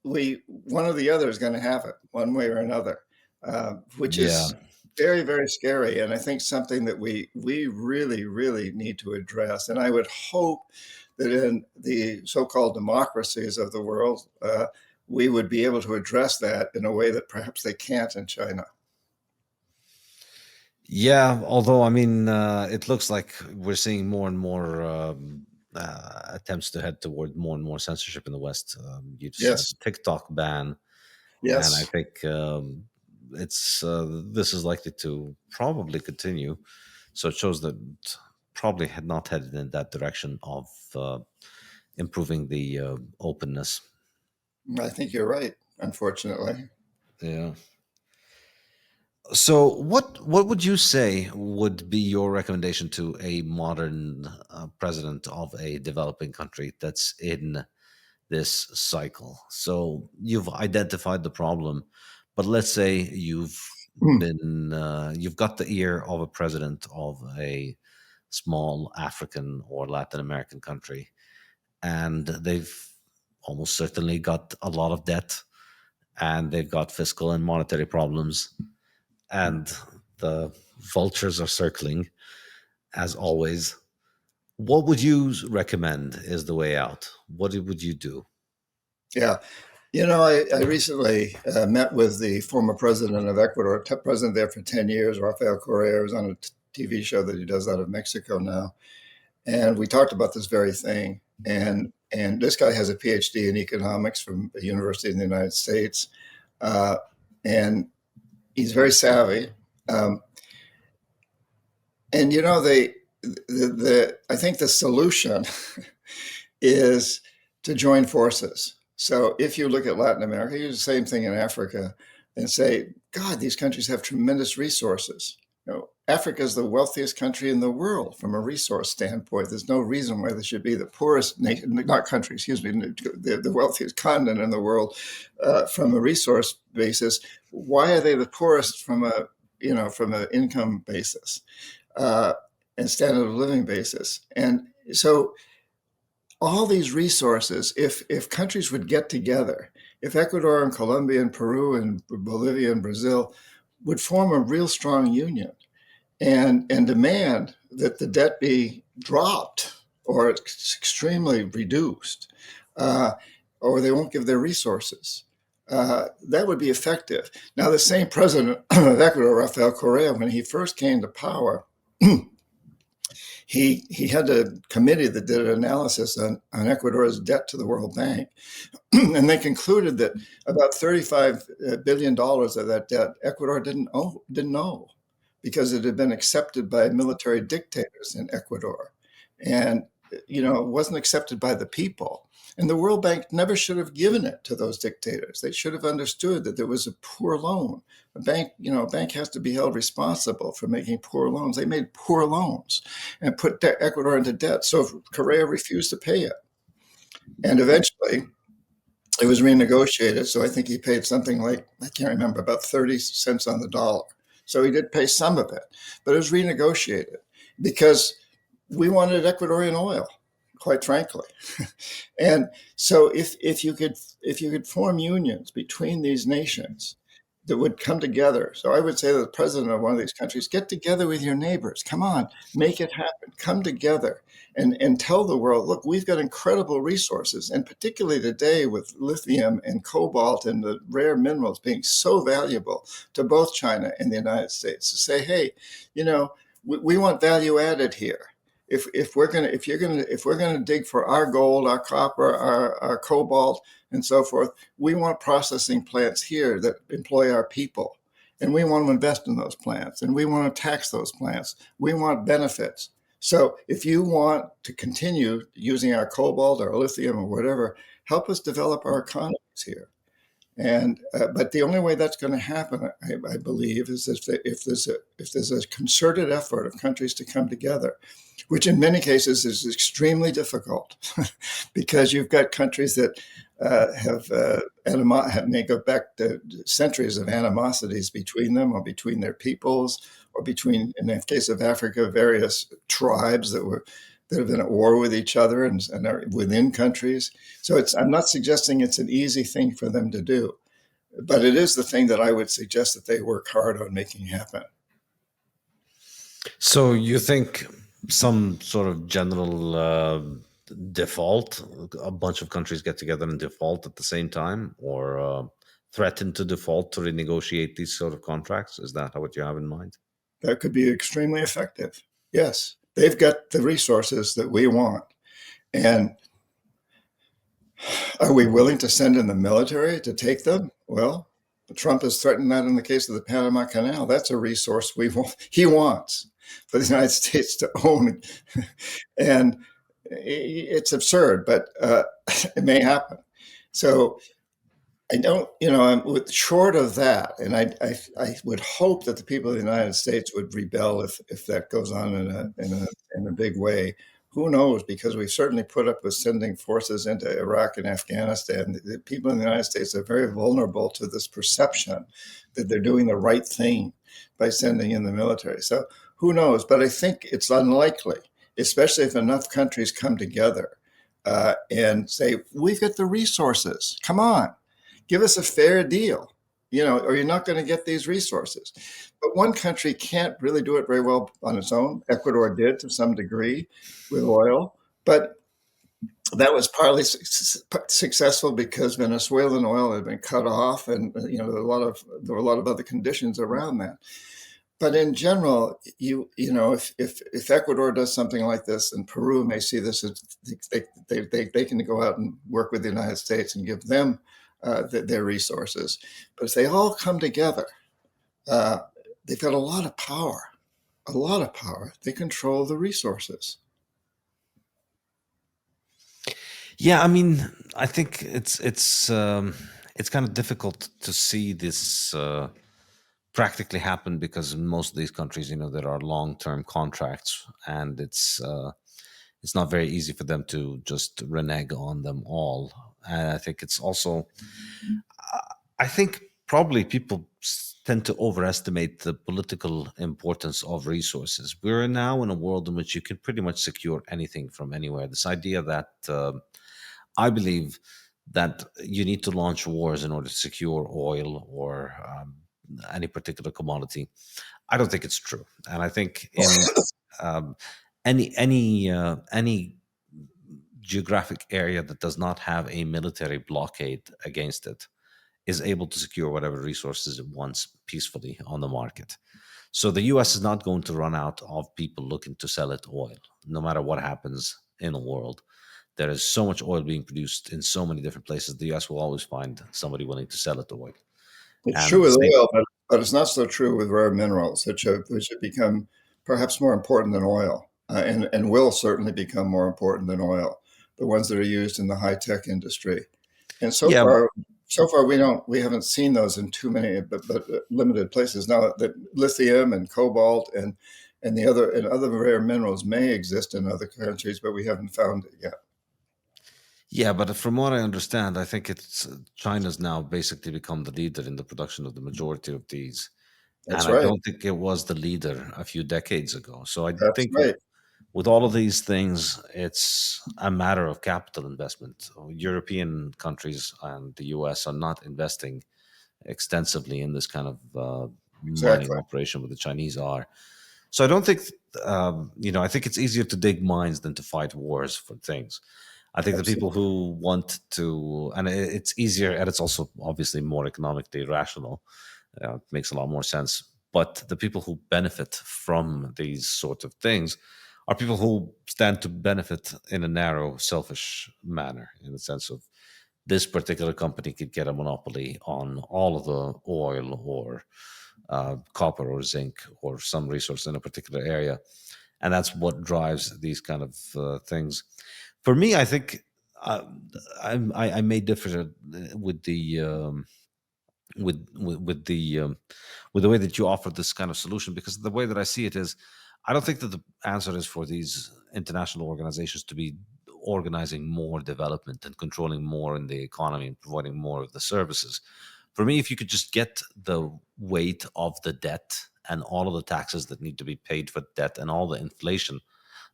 Speaker 2: one or the other is going to have it one way or another, which
Speaker 1: yeah.
Speaker 2: is very, very scary. And I think something that we really, really need to address. And I would hope that in the so-called democracies of the world, we would be able to address that in a way that perhaps they can't in China.
Speaker 1: Yeah, although I mean, it looks like we're seeing more and more attempts to head toward more and more censorship in the West. You just saw
Speaker 2: Yes.
Speaker 1: the TikTok ban, and I
Speaker 2: Yes.
Speaker 1: think it's this is likely to probably continue. So it shows that probably had not headed in that direction of improving the openness.
Speaker 2: I think you're right, unfortunately.
Speaker 1: Yeah. So, what would you say would be your recommendation to a modern president of a developing country that's in this cycle? So, you've identified the problem, but let's say you've got the ear of a president of a small African or Latin American country, and they've almost certainly got a lot of debt, and they've got fiscal and monetary problems, and the vultures are circling as always. What would you recommend is the way out? What would you do?
Speaker 2: Yeah. I recently met with the former president of Ecuador, president there for 10 years, Rafael Correa. Was on a TV show that he does out of Mexico now. And we talked about this very thing. And this guy has a PhD in economics from a university in the United States. And he's very savvy. And I think the solution is to join forces. So if you look at Latin America, you do the same thing in Africa, and say, God, these countries have tremendous resources. Africa is the wealthiest country in the world from a resource standpoint. There's no reason why they should be the poorest nation, not country, excuse me, the wealthiest continent in the world from a resource basis. Why are they the poorest from an income basis and standard of living basis? And so all these resources, if countries would get together, if Ecuador and Colombia and Peru and Bolivia and Brazil would form a real strong union and demand that the debt be dropped or extremely reduced, or they won't give their resources, that would be effective. Now, the same president of Ecuador, Rafael Correa, when he first came to power, he had a committee that did an analysis on Ecuador's debt to the World Bank. And they concluded that about $35 billion of that debt Ecuador didn't owe, because it had been accepted by military dictators in Ecuador. And wasn't accepted by the people. And the World Bank never should have given it to those dictators. They should have understood that there was a poor loan. A bank has to be held responsible for making poor loans. They made poor loans and put Ecuador into debt. So Correa refused to pay it. And eventually it was renegotiated. So I think he paid something like, I can't remember, about 30 cents on the dollar. So he did pay some of it, but it was renegotiated because we wanted Ecuadorian oil, quite frankly. And so if you could form unions between these nations that would come together. So I would say to the president of one of these countries, get together with your neighbors. Come on, make it happen. Come together and tell the world, look, we've got incredible resources. And particularly today with lithium and cobalt and the rare minerals being so valuable to both China and the United States, to say, hey, we want value added here. If we're gonna dig for our gold, our copper, our cobalt, and so forth, we want processing plants here that employ our people, and we want to invest in those plants, and we want to tax those plants. We want benefits. So if you want to continue using our cobalt or lithium or whatever, help us develop our economies here. And but the only way that's going to happen, I believe, is if there's a concerted effort of countries to come together, which in many cases is extremely difficult, because you've got countries that may go back to centuries of animosities between them, or between their peoples, or between, in the case of Africa, various tribes that have been at war with each other and are within countries. So I'm not suggesting it's an easy thing for them to do, but it is the thing that I would suggest that they work hard on making happen.
Speaker 1: So you think some sort of general default, a bunch of countries get together and default at the same time, or threaten to default to renegotiate these sort of contracts? Is that what you have in mind?
Speaker 2: That could be extremely effective. Yes, they've got the resources that we want. And are we willing to send in the military to take them? Well, Trump has threatened that in the case of the Panama Canal. That's a resource he wants for the United States to own. And it's absurd, but it may happen. So I don't, I'm short of that, and I would hope that the people of the United States would rebel if that goes on in a big way. Who knows? Because we've certainly put up with sending forces into Iraq and Afghanistan. The people in the United States are very vulnerable to this perception that they're doing the right thing by sending in the military. So who knows? But I think it's unlikely, especially if enough countries come together and say, we've got the resources. Come on. Give us a fair deal, or you're not going to get these resources. But one country can't really do it very well on its own. Ecuador did to some degree with oil, but that was partly successful because Venezuelan oil had been cut off, and there were a lot of other conditions around that. But in general, if Ecuador does something like this, and Peru may see this, they can go out and work with the United States and give them their resources. But if they all come together, they've got a lot of power. They control the resources.
Speaker 1: Yeah, I mean, I think it's kind of difficult to see this practically happen, because in most of these countries, there are long-term contracts, and it's not very easy for them to just renege on them all. And I think it's also, I think probably people tend to overestimate the political importance of resources. We're now in a world in which you can pretty much secure anything from anywhere. This idea that I believe that you need to launch wars in order to secure oil or any particular commodity, I don't think it's true. And I think in any geographic area that does not have a military blockade against it is able to secure whatever resources it wants peacefully on the market. So the US is not going to run out of people looking to sell it oil, no matter what happens in the world. There is so much oil being produced in so many different places. The US will always find somebody willing to sell it oil.
Speaker 2: It's true with oil, but it's not so true with rare minerals, which have become perhaps more important than oil. and will certainly become more important than oil, the ones that are used in the high tech industry. And
Speaker 1: Yeah,
Speaker 2: so far we haven't seen those in too many, but limited places. Now that lithium and cobalt and the other rare minerals may exist in other countries, but we haven't found it yet.
Speaker 1: yeah, but from what I understand, I think it's China's now basically become the leader in the production of the majority of these, and
Speaker 2: That's
Speaker 1: I
Speaker 2: right.
Speaker 1: don't think it was the leader a few decades ago. So I
Speaker 2: That's
Speaker 1: think
Speaker 2: right.
Speaker 1: with all of these things, it's a matter of capital investment. European countries and the US are not investing extensively in this kind of mining
Speaker 2: Exactly.
Speaker 1: operation where the Chinese are. So I don't think, I think it's easier to dig mines than to fight wars for things. I think the people
Speaker 2: Absolutely.
Speaker 1: who want to, and it's easier, and it's also obviously more economically rational. It makes a lot more sense. But the people who benefit from these sort of things are people who stand to benefit in a narrow, selfish manner, in the sense of this particular company could get a monopoly on all of the oil or copper or zinc or some resource in a particular area, and that's what drives these kind of things. For me, I think uh, I may differ with the with the way that you offer this kind of solution, because the way that I see it is, I don't think that the answer is for these international organizations to be organizing more development and controlling more in the economy and providing more of the services. For me, if you could just get the weight of the debt and all of the taxes that need to be paid for debt and all the inflation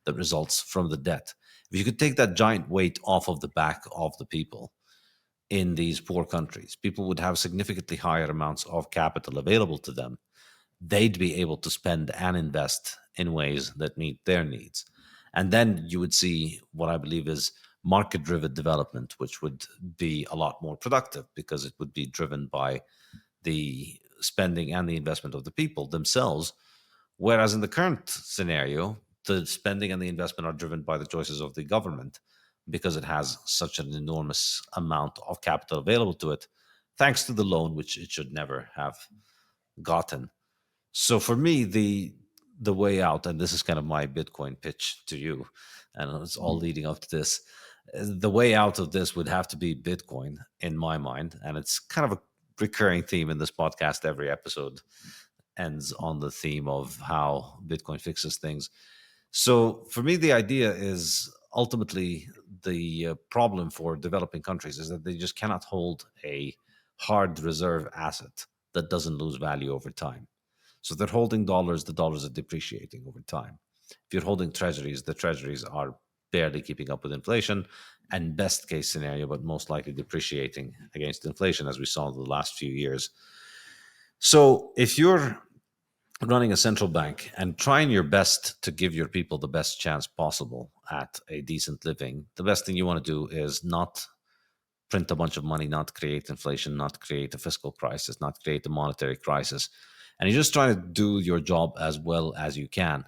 Speaker 1: that results from the debt, if you could take that giant weight off of the back of the people in these poor countries, people would have significantly higher amounts of capital available to them. They'd be able to spend and invest in ways that meet their needs. And then you would see what I believe is market driven development, which would be a lot more productive because it would be driven by the spending and the investment of the people themselves. Whereas in the current scenario, the spending and the investment are driven by the choices of the government because it has such an enormous amount of capital available to it, thanks to the loan, which it should never have gotten. So for me, the way out, and this is kind of my Bitcoin pitch to you, and it's all leading up to this. The way out of this would have to be Bitcoin, in my mind, and it's kind of a recurring theme in this podcast. Every episode ends on the theme of how Bitcoin fixes things. So for me, the idea is ultimately the problem for developing countries is that they just cannot hold a hard reserve asset that doesn't lose value over time. So they're holding dollars, the dollars are depreciating over time. If you're holding treasuries, the treasuries are barely keeping up with inflation, and best case scenario, but most likely depreciating against inflation, as we saw in the last few years. So if you're running a central bank and trying your best to give your people the best chance possible at a decent living, the best thing you want to do is not print a bunch of money, not create inflation, not create a fiscal crisis, not create a monetary crisis. And you're just trying to do your job as well as you can.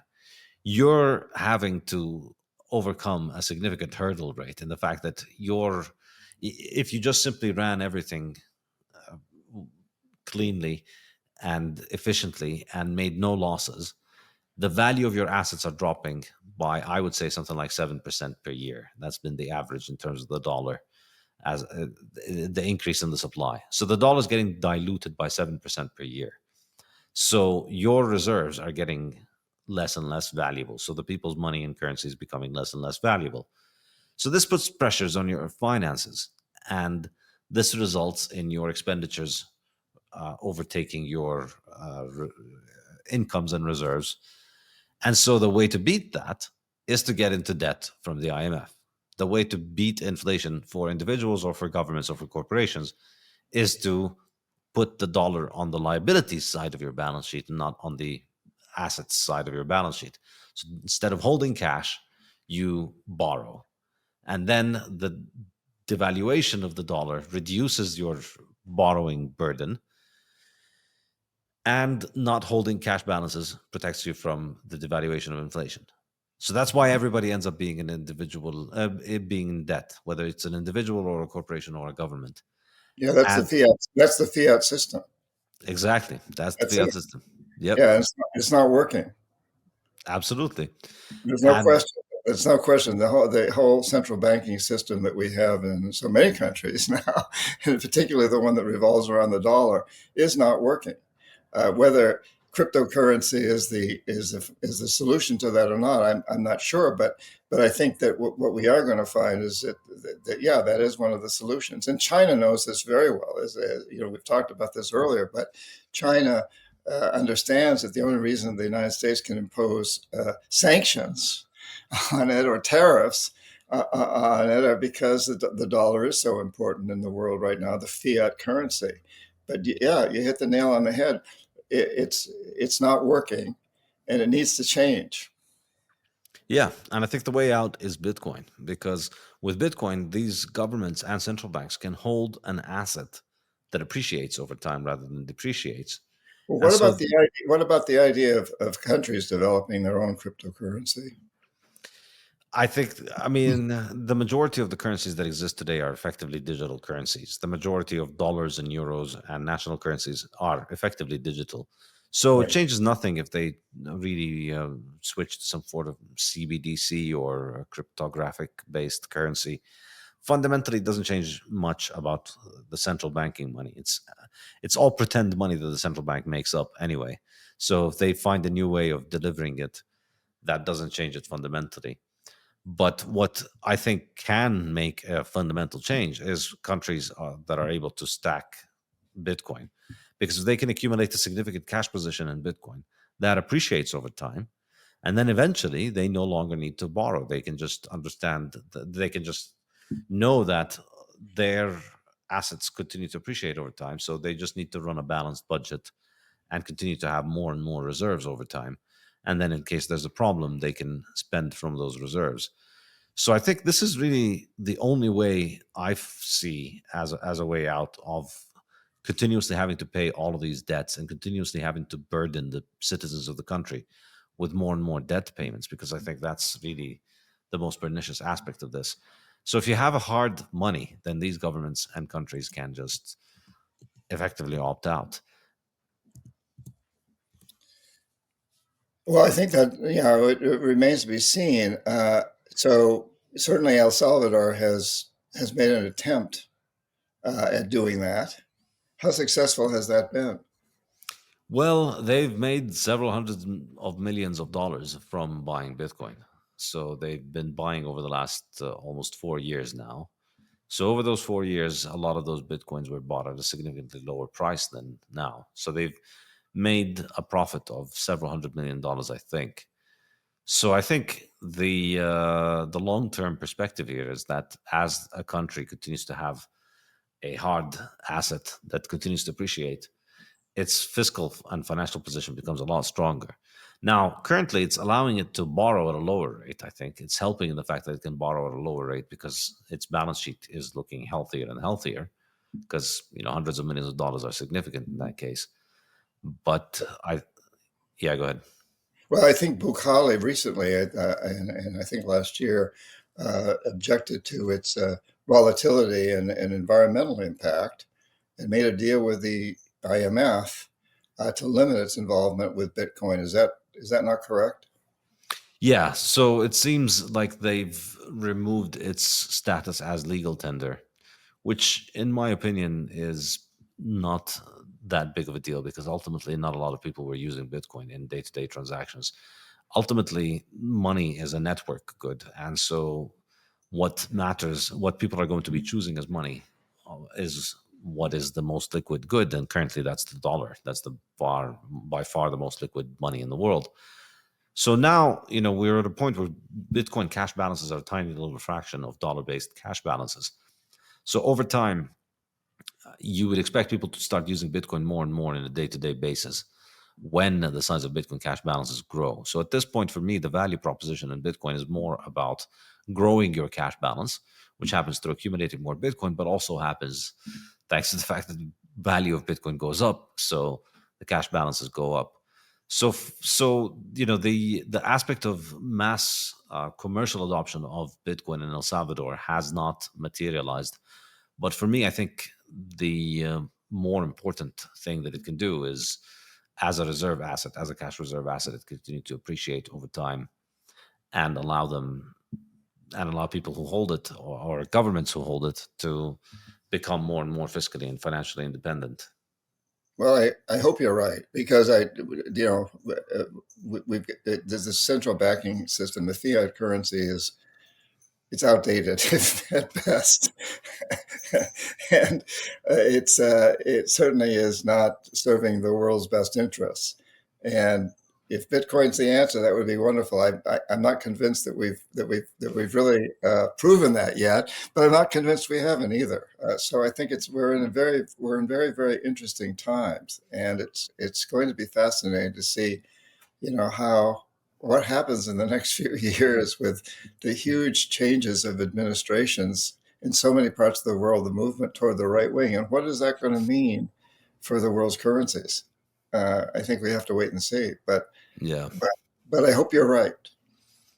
Speaker 1: You're having to overcome a significant hurdle rate in the fact that if you just simply ran everything cleanly and efficiently and made no losses, the value of your assets are dropping by, I would say, something like 7% per year. That's been the average in terms of the dollar as the increase in the supply. So the dollar is getting diluted by 7% per year. So your reserves are getting less and less valuable. So the people's money and currency is becoming less and less valuable. So this puts pressures on your finances. And this results in your expenditures overtaking your incomes and reserves. And so the way to beat that is to get into debt from the IMF. The way to beat inflation for individuals or for governments or for corporations is to put the dollar on the liabilities side of your balance sheet and not on the assets side of your balance sheet. So instead of holding cash, you borrow. And then the devaluation of the dollar reduces your borrowing burden, and not holding cash balances protects you from the devaluation of inflation. So that's why everybody ends up being an individual, being in debt, whether it's an individual or a corporation or a government.
Speaker 2: Yeah, that's the
Speaker 1: And
Speaker 2: fiat. That's the fiat system.
Speaker 1: exactly, that's the
Speaker 2: That's
Speaker 1: fiat
Speaker 2: it.
Speaker 1: system. Yep,
Speaker 2: Yeah, it's not working.
Speaker 1: Absolutely.
Speaker 2: There's no
Speaker 1: And
Speaker 2: question. There's no question. The whole central banking system that we have in so many countries now, and particularly the one that revolves around the dollar, is not working. Whether cryptocurrency is the solution to that or not, I'm not sure. But I think that what we are going to find is that yeah, that is one of the solutions. And China knows this very well. As you know, we've talked about this earlier, but China understands that the only reason the United States can impose sanctions on it or tariffs on it are because the dollar is so important in the world right now, the fiat currency. But yeah, you hit the nail on the head. It's not working, and it needs to change.
Speaker 1: yeah, and I think the way out is Bitcoin, because with Bitcoin, these governments and central banks can hold an asset that appreciates over time rather than depreciates.
Speaker 2: Well,
Speaker 1: And so
Speaker 2: what about the idea of countries developing their own cryptocurrency?
Speaker 1: I think, I mean, the majority of the currencies that exist today are effectively digital currencies. The majority of dollars and euros and national currencies are effectively digital. So it
Speaker 2: Right.
Speaker 1: changes nothing if they really switch to some sort of CBDC or a cryptographic based currency. Fundamentally, it doesn't change much about the central banking money. It's all pretend money that the central bank makes up anyway. So if they find a new way of delivering it, that doesn't change it fundamentally. But what I think can make a fundamental change is countries that are able to stack Bitcoin. Because if they can accumulate a significant cash position in Bitcoin, that appreciates over time. And then eventually they no longer need to borrow. They can just understand, they can just know that their assets continue to appreciate over time. So they just need to run a balanced budget and continue to have more and more reserves over time. And then in case there's a problem, they can spend from those reserves. So I think this is really the only way I see as a way out of continuously having to pay all of these debts and continuously having to burden the citizens of the country with more and more debt payments, because I think that's really the most pernicious aspect of this. So if you have a hard money, then these governments and countries can just effectively opt out.
Speaker 2: Well, I think that it remains to be seen. So certainly, El Salvador has made an attempt at doing that. How successful has that been?
Speaker 1: Well, they've made several hundreds of millions of dollars from buying Bitcoin. So they've been buying over the last almost 4 years now. So over those 4 years, a lot of those Bitcoins were bought at a significantly lower price than now. So they've made a profit of several $100 million, I think. So I think the long term perspective here is that as a country continues to have a hard asset that continues to appreciate, its fiscal and financial position becomes a lot stronger. Now, currently, it's allowing it to borrow at a lower rate. I think it's helping in the fact that it can borrow at a lower rate because its balance sheet is looking healthier and healthier. Because hundreds of millions of dollars are significant in that case. But yeah, go ahead.
Speaker 2: Well, I think Bukhari recently, and I think last year, objected to its volatility and environmental impact, and made a deal with the IMF to limit its involvement with Bitcoin. Is that not correct?
Speaker 1: Yeah, so it seems like they've removed its status as legal tender, which, in my opinion, is not that big of a deal because ultimately not a lot of people were using Bitcoin in day to day transactions. Ultimately, money is a network good. And so, what matters, what people are going to be choosing as money, is what is the most liquid good. And currently, that's the dollar. That's by far the most liquid money in the world. So now, we're at a point where Bitcoin cash balances are a tiny little fraction of dollar based cash balances. So over time, you would expect people to start using Bitcoin more and more on a day to day basis when the size of Bitcoin cash balances grow. So at this point, for me, the value proposition in Bitcoin is more about growing your cash balance, which happens through accumulating more Bitcoin, but also happens thanks to the fact that the value of Bitcoin goes up. So the cash balances go up. So the aspect of mass commercial adoption of Bitcoin in El Salvador has not materialized. But for me, I think the more important thing that it can do is as a reserve asset, as a cash reserve asset, it continue to appreciate over time, and allow people who hold it, or governments who hold it, to become more and more fiscally and financially independent.
Speaker 2: Well, I hope you're right, because there's this central banking system. The fiat currency it's outdated at best, and it certainly is not serving the world's best interests. And if Bitcoin's the answer, that would be wonderful. I'm not convinced that we've really proven that yet, but I'm not convinced we haven't either. So I think we're in very, very interesting times, and it's going to be fascinating to see, what happens in the next few years with the huge changes of administrations in so many parts of the world, the movement toward the right wing, and what is that going to mean for the world's currencies? I think we have to wait and see, but
Speaker 1: Yeah.
Speaker 2: but, but I hope you're right.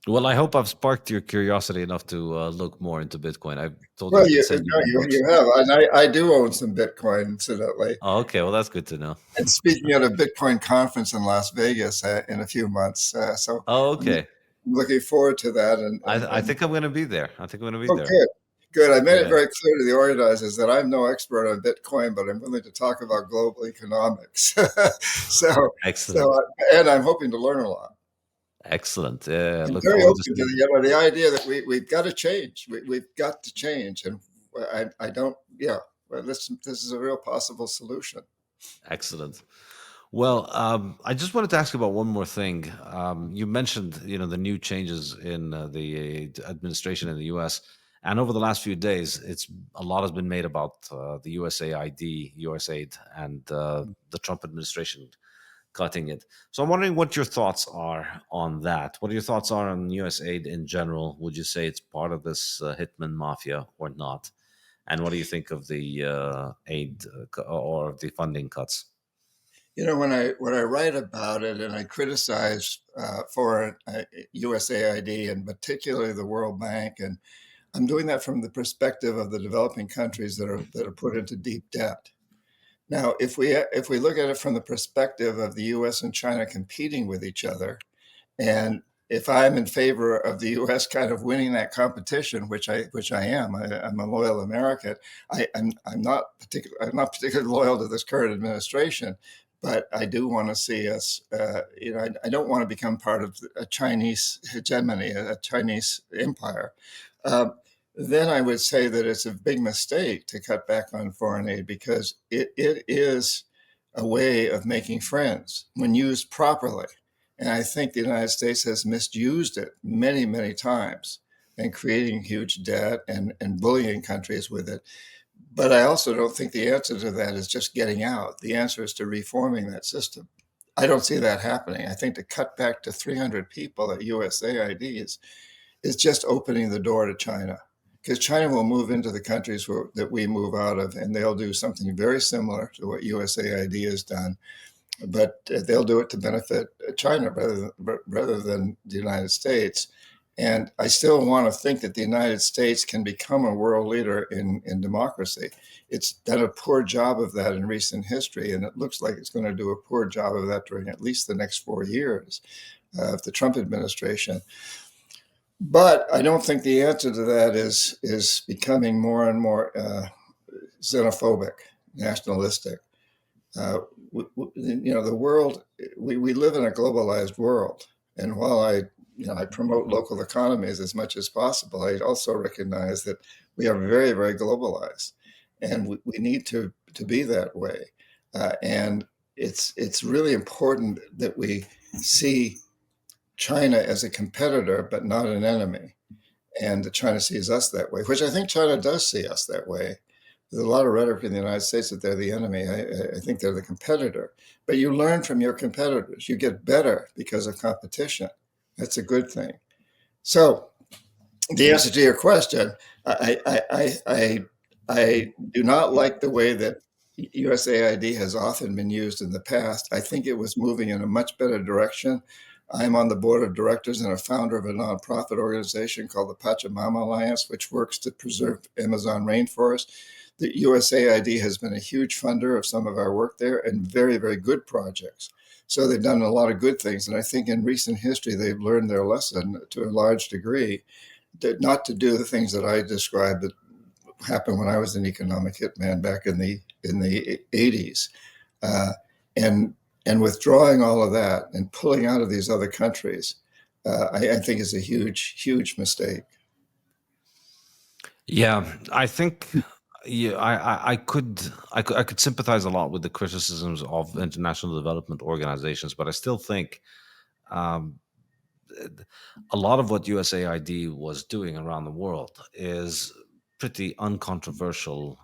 Speaker 1: Well, I hope I've sparked your curiosity enough to look more into Bitcoin. I told you
Speaker 2: Well,
Speaker 1: I can send you
Speaker 2: no,
Speaker 1: my books.
Speaker 2: you have, and I do own some Bitcoin, incidentally.
Speaker 1: Oh, okay. Well, that's good to know.
Speaker 2: And speaking at a Bitcoin conference in Las Vegas in a few months, so
Speaker 1: Oh,
Speaker 2: I'm
Speaker 1: okay.
Speaker 2: looking forward to that.
Speaker 1: I think I'm going to be there. I think I'm going to be
Speaker 2: Oh,
Speaker 1: there.
Speaker 2: good. Good. I made it
Speaker 1: Yeah.
Speaker 2: very clear to the organizers that I'm no expert on Bitcoin, but I'm willing to talk about global economics. so,
Speaker 1: Excellent.
Speaker 2: and I'm hoping to learn a lot.
Speaker 1: Excellent. Yeah.
Speaker 2: I'm
Speaker 1: Look
Speaker 2: very
Speaker 1: forward
Speaker 2: open
Speaker 1: to
Speaker 2: to
Speaker 1: seeing.
Speaker 2: the idea that we've got to change. We've got to change, and I don't. Yeah. Well, this is a real possible solution.
Speaker 1: Excellent. Well, I just wanted to ask you about one more thing. You mentioned, the new changes in the administration in the U.S., and over the last few days, a lot has been made about the USAID, USAID, and the Trump administration cutting it. So I'm wondering what your thoughts are on that. What are your thoughts are on USAID in general? Would you say it's part of this Hitman mafia or not? And what do you think of the aid or the funding cuts?
Speaker 2: When I write about it and I criticize foreign USAID and particularly the World Bank, and I'm doing that from the perspective of the developing countries that are put into deep debt. Now, if we look at it from the perspective of the U.S. and China competing with each other, and if I'm in favor of the U.S. kind of winning that competition, which I am, I'm a loyal American. I'm not particularly loyal to this current administration, but I do want to see us. I don't want to become part of a Chinese hegemony, a Chinese empire. Um, then I would say that it's a big mistake to cut back on foreign aid, because it is a way of making friends when used properly. And I think the United States has misused it many, many times, and creating huge debt and bullying countries with it. But I also don't think the answer to that is just getting out. The answer is to reforming that system. I don't see that happening. I think to cut back to 300 people at USAID is just opening the door to China, because China will move into the countries that we move out of, and they'll do something very similar to what USAID has done, but they'll do it to benefit China rather than the United States. And I still want to think that the United States can become a world leader in democracy. It's done a poor job of that in recent history, and it looks like it's going to do a poor job of that during at least the next 4 years of the Trump administration. But I don't think the answer to that is becoming more and more xenophobic, nationalistic. The world, we live in a globalized world. And while I promote local economies as much as possible, I also recognize that we are very, very globalized, and we need to be that way. And it's really important that we see China as a competitor, but not an enemy. And that China sees us that way, which I think China does see us that way. There's a lot of rhetoric in the United States that they're the enemy. I think they're the competitor. But you learn from your competitors. You get better because of competition. That's a good thing. So the answer to your question, I do not like the way that USAID has often been used in the past. I think it was moving in a much better direction. I'm on the board of directors and a founder of a nonprofit organization called the Pachamama Alliance, which works to preserve Amazon rainforest. The USAID has been a huge funder of some of our work there, and very, very good projects. So they've done a lot of good things. And I think in recent history, they've learned their lesson to a large degree, not to do the things that I described that happened when I was an economic hitman back in the 80s. Uh, and withdrawing all of that and pulling out of these other countries, I think is a huge mistake.
Speaker 1: Yeah, I think yeah, I could sympathize a lot with the criticisms of international development organizations, but I still think um, a lot of what USAID was doing around the world is pretty uncontroversial,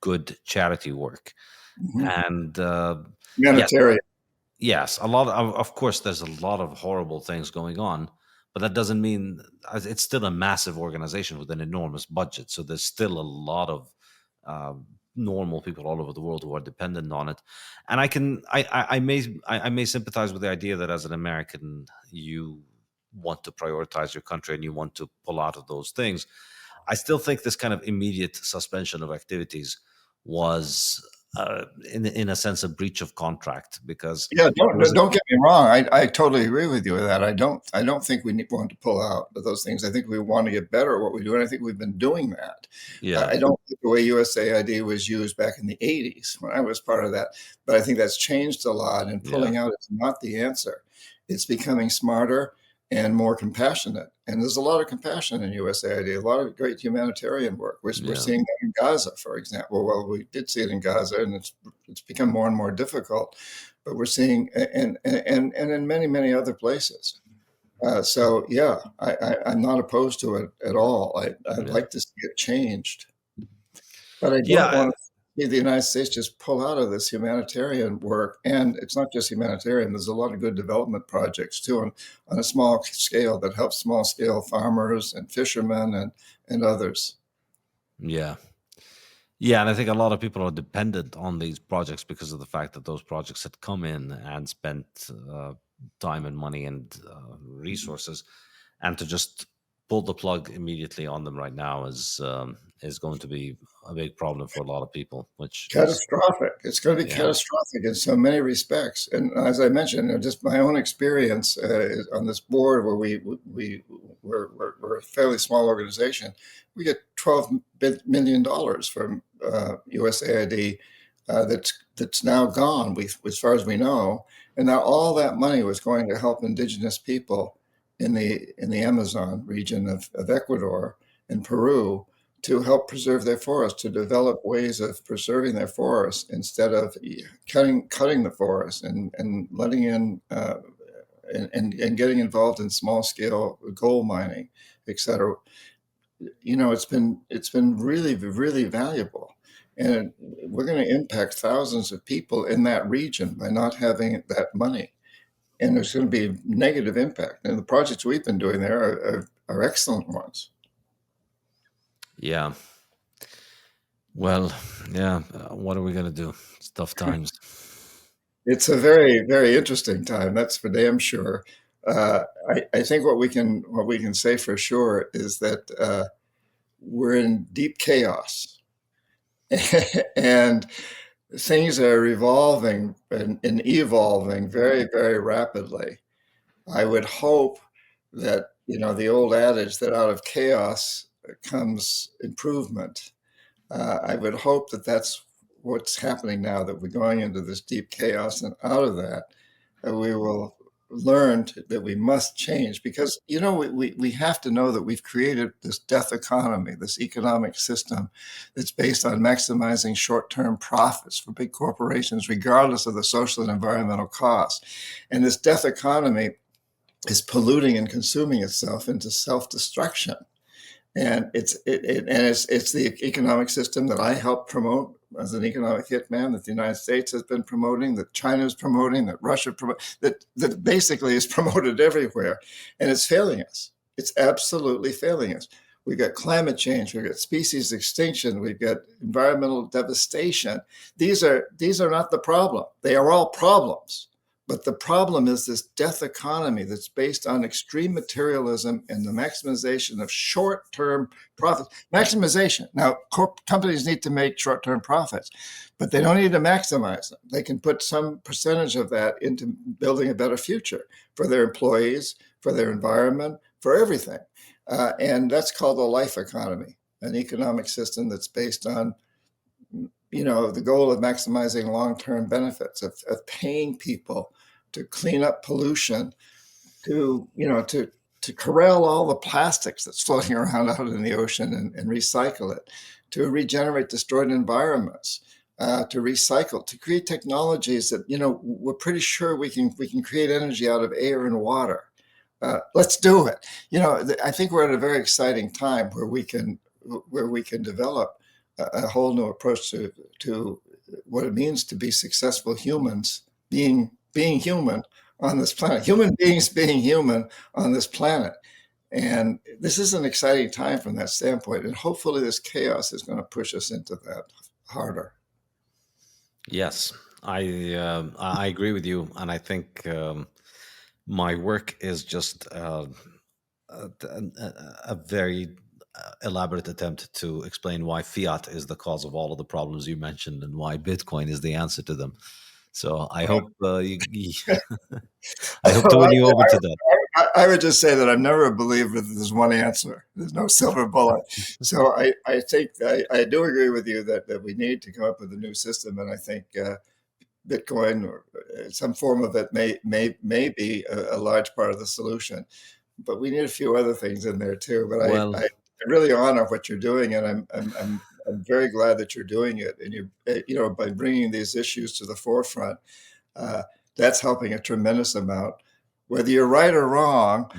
Speaker 1: good charity work,
Speaker 2: Mhm.
Speaker 1: and yes,
Speaker 2: Humanitarian.
Speaker 1: yes, a lot of course, there's a lot of horrible things going on, but that doesn't mean it's still a massive organization with an enormous budget. So there's still a lot of normal people all over the world who are dependent on it. And I may sympathize with the idea that as an American, you want to prioritize your country and you want to pull out of those things. I still think this kind of immediate suspension of activities was, in a sense, a breach of contract because
Speaker 2: Yeah,
Speaker 1: there was
Speaker 2: don't get me wrong. I totally agree with you with that. I don't think we want to pull out of those things. I think we want to get better at what we do, and I think we've been doing that.
Speaker 1: yeah,
Speaker 2: I don't think the way USAID was used back in the 80s when I was part of that, but I think that's changed a lot, and
Speaker 1: yeah,
Speaker 2: pulling out is not the answer. It's becoming smarter and more compassionate. And there's a lot of compassion in USAID, a lot of great humanitarian work. We're
Speaker 1: yeah,
Speaker 2: seeing that in Gaza, for example. Well, we did see it in Gaza, and it's become more and more difficult, but we're seeing and in many other places. So yeah, I'm not opposed to it at all. I'd
Speaker 1: yeah,
Speaker 2: like to see it changed, but I don't
Speaker 1: yeah.
Speaker 2: want to see the United States just pull out of this humanitarian work. And it's not just humanitarian. There's a lot of good development projects too on a small scale that help small scale farmers and fishermen and others.
Speaker 1: Yeah. Yeah, and I think a lot of people are dependent on these projects because of the fact that those projects had come in and spent time and money and resources, and to just pull the plug immediately on them right now is going to be a big problem for a lot of people, which is
Speaker 2: Catastrophic. It's going to be
Speaker 1: yeah,
Speaker 2: catastrophic in so many respects. And as I mentioned, just my own experience on this board, where we're a fairly small organization, we get $12 million from USAID that's now gone, as far as we know. And now all that money was going to help indigenous people in the Amazon region of Ecuador and Peru, to help preserve their forests, to develop ways of preserving their forests instead of cutting the forest and letting in and getting involved in small scale gold mining, et cetera. It's been really valuable, and we're going to impact thousands of people in that region by not having that money. And there's going to be negative impact. And the projects we've been doing there are excellent ones.
Speaker 1: yeah. Well, yeah. What are we gonna do? It's tough times.
Speaker 2: It's a very interesting time. That's for damn sure. I think what we can say for sure is that we're in deep chaos, and things are evolving and evolving very rapidly. I would hope that, the old adage that out of chaos comes improvement. I would hope that that's what's happening now, that we're going into this deep chaos, and out of that, we will learn that we must change, because, we have to know that we've created this death economy, this economic system that's based on maximizing short-term profits for big corporations, regardless of the social and environmental costs. And this death economy is polluting and consuming itself into self-destruction. And it's the economic system that I help promote as an economic hitman, that the United States has been promoting, that China is promoting, that Russia that basically is promoted everywhere, and it's failing us. It's absolutely failing us. We've got climate change, we've got species extinction, we've got environmental devastation. These are not the problem. They are all problems, But the problem is this death economy that's based on extreme materialism and the maximization of short-term profits. Maximization. Now, companies need to make short-term profits, but they don't need to maximize them. They can put some percentage of that into building a better future for their employees, for their environment, for everything. And that's called a life economy, an economic system that's based on the goal of maximizing long-term benefits, of paying people to clean up pollution, to corral all the plastics that's floating around out in the ocean and recycle it, to regenerate destroyed environments, to recycle, to create technologies that, we're pretty sure we can create energy out of air and water. Let's do it. I think we're at a very exciting time where we can develop a whole new approach to what it means to be successful humans, being human on this planet, human beings being human on this planet. And this is an exciting time from that standpoint. And hopefully this chaos is going to push us into that harder.
Speaker 1: Yes, I agree with you, and I think my work is just a very elaborate attempt to explain why fiat is the cause of all of the problems you mentioned and why Bitcoin is the answer to them. So I hope I hope to win you over to that.
Speaker 2: I would just say that I'm never a believer that there's one answer. There's no silver bullet. So I think I do agree with you that we need to come up with a new system, and I think Bitcoin or some form of it may be a large part of the solution. But we need a few other things in there too. But I really honor what you're doing, and I'm very glad that you're doing it. And by bringing these issues to the forefront, that's helping a tremendous amount. Whether you're right or wrong,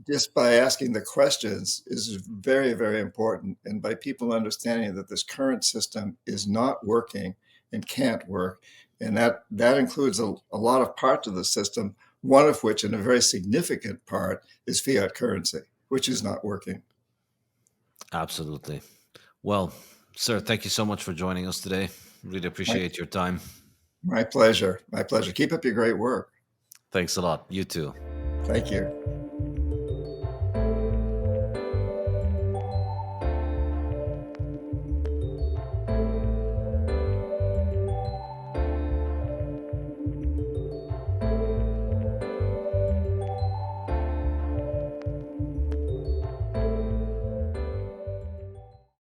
Speaker 2: just by asking the questions is very, very important. And by people understanding that this current system is not working and can't work, and that includes a lot of parts of the system, one of which, and a very significant part, is fiat currency, which is not working.
Speaker 1: Absolutely. Well, sir, thank you so much for joining us today. Really appreciate your time.
Speaker 2: My pleasure. My pleasure. Keep up your great work.
Speaker 1: Thanks a lot. You too.
Speaker 2: Thank you.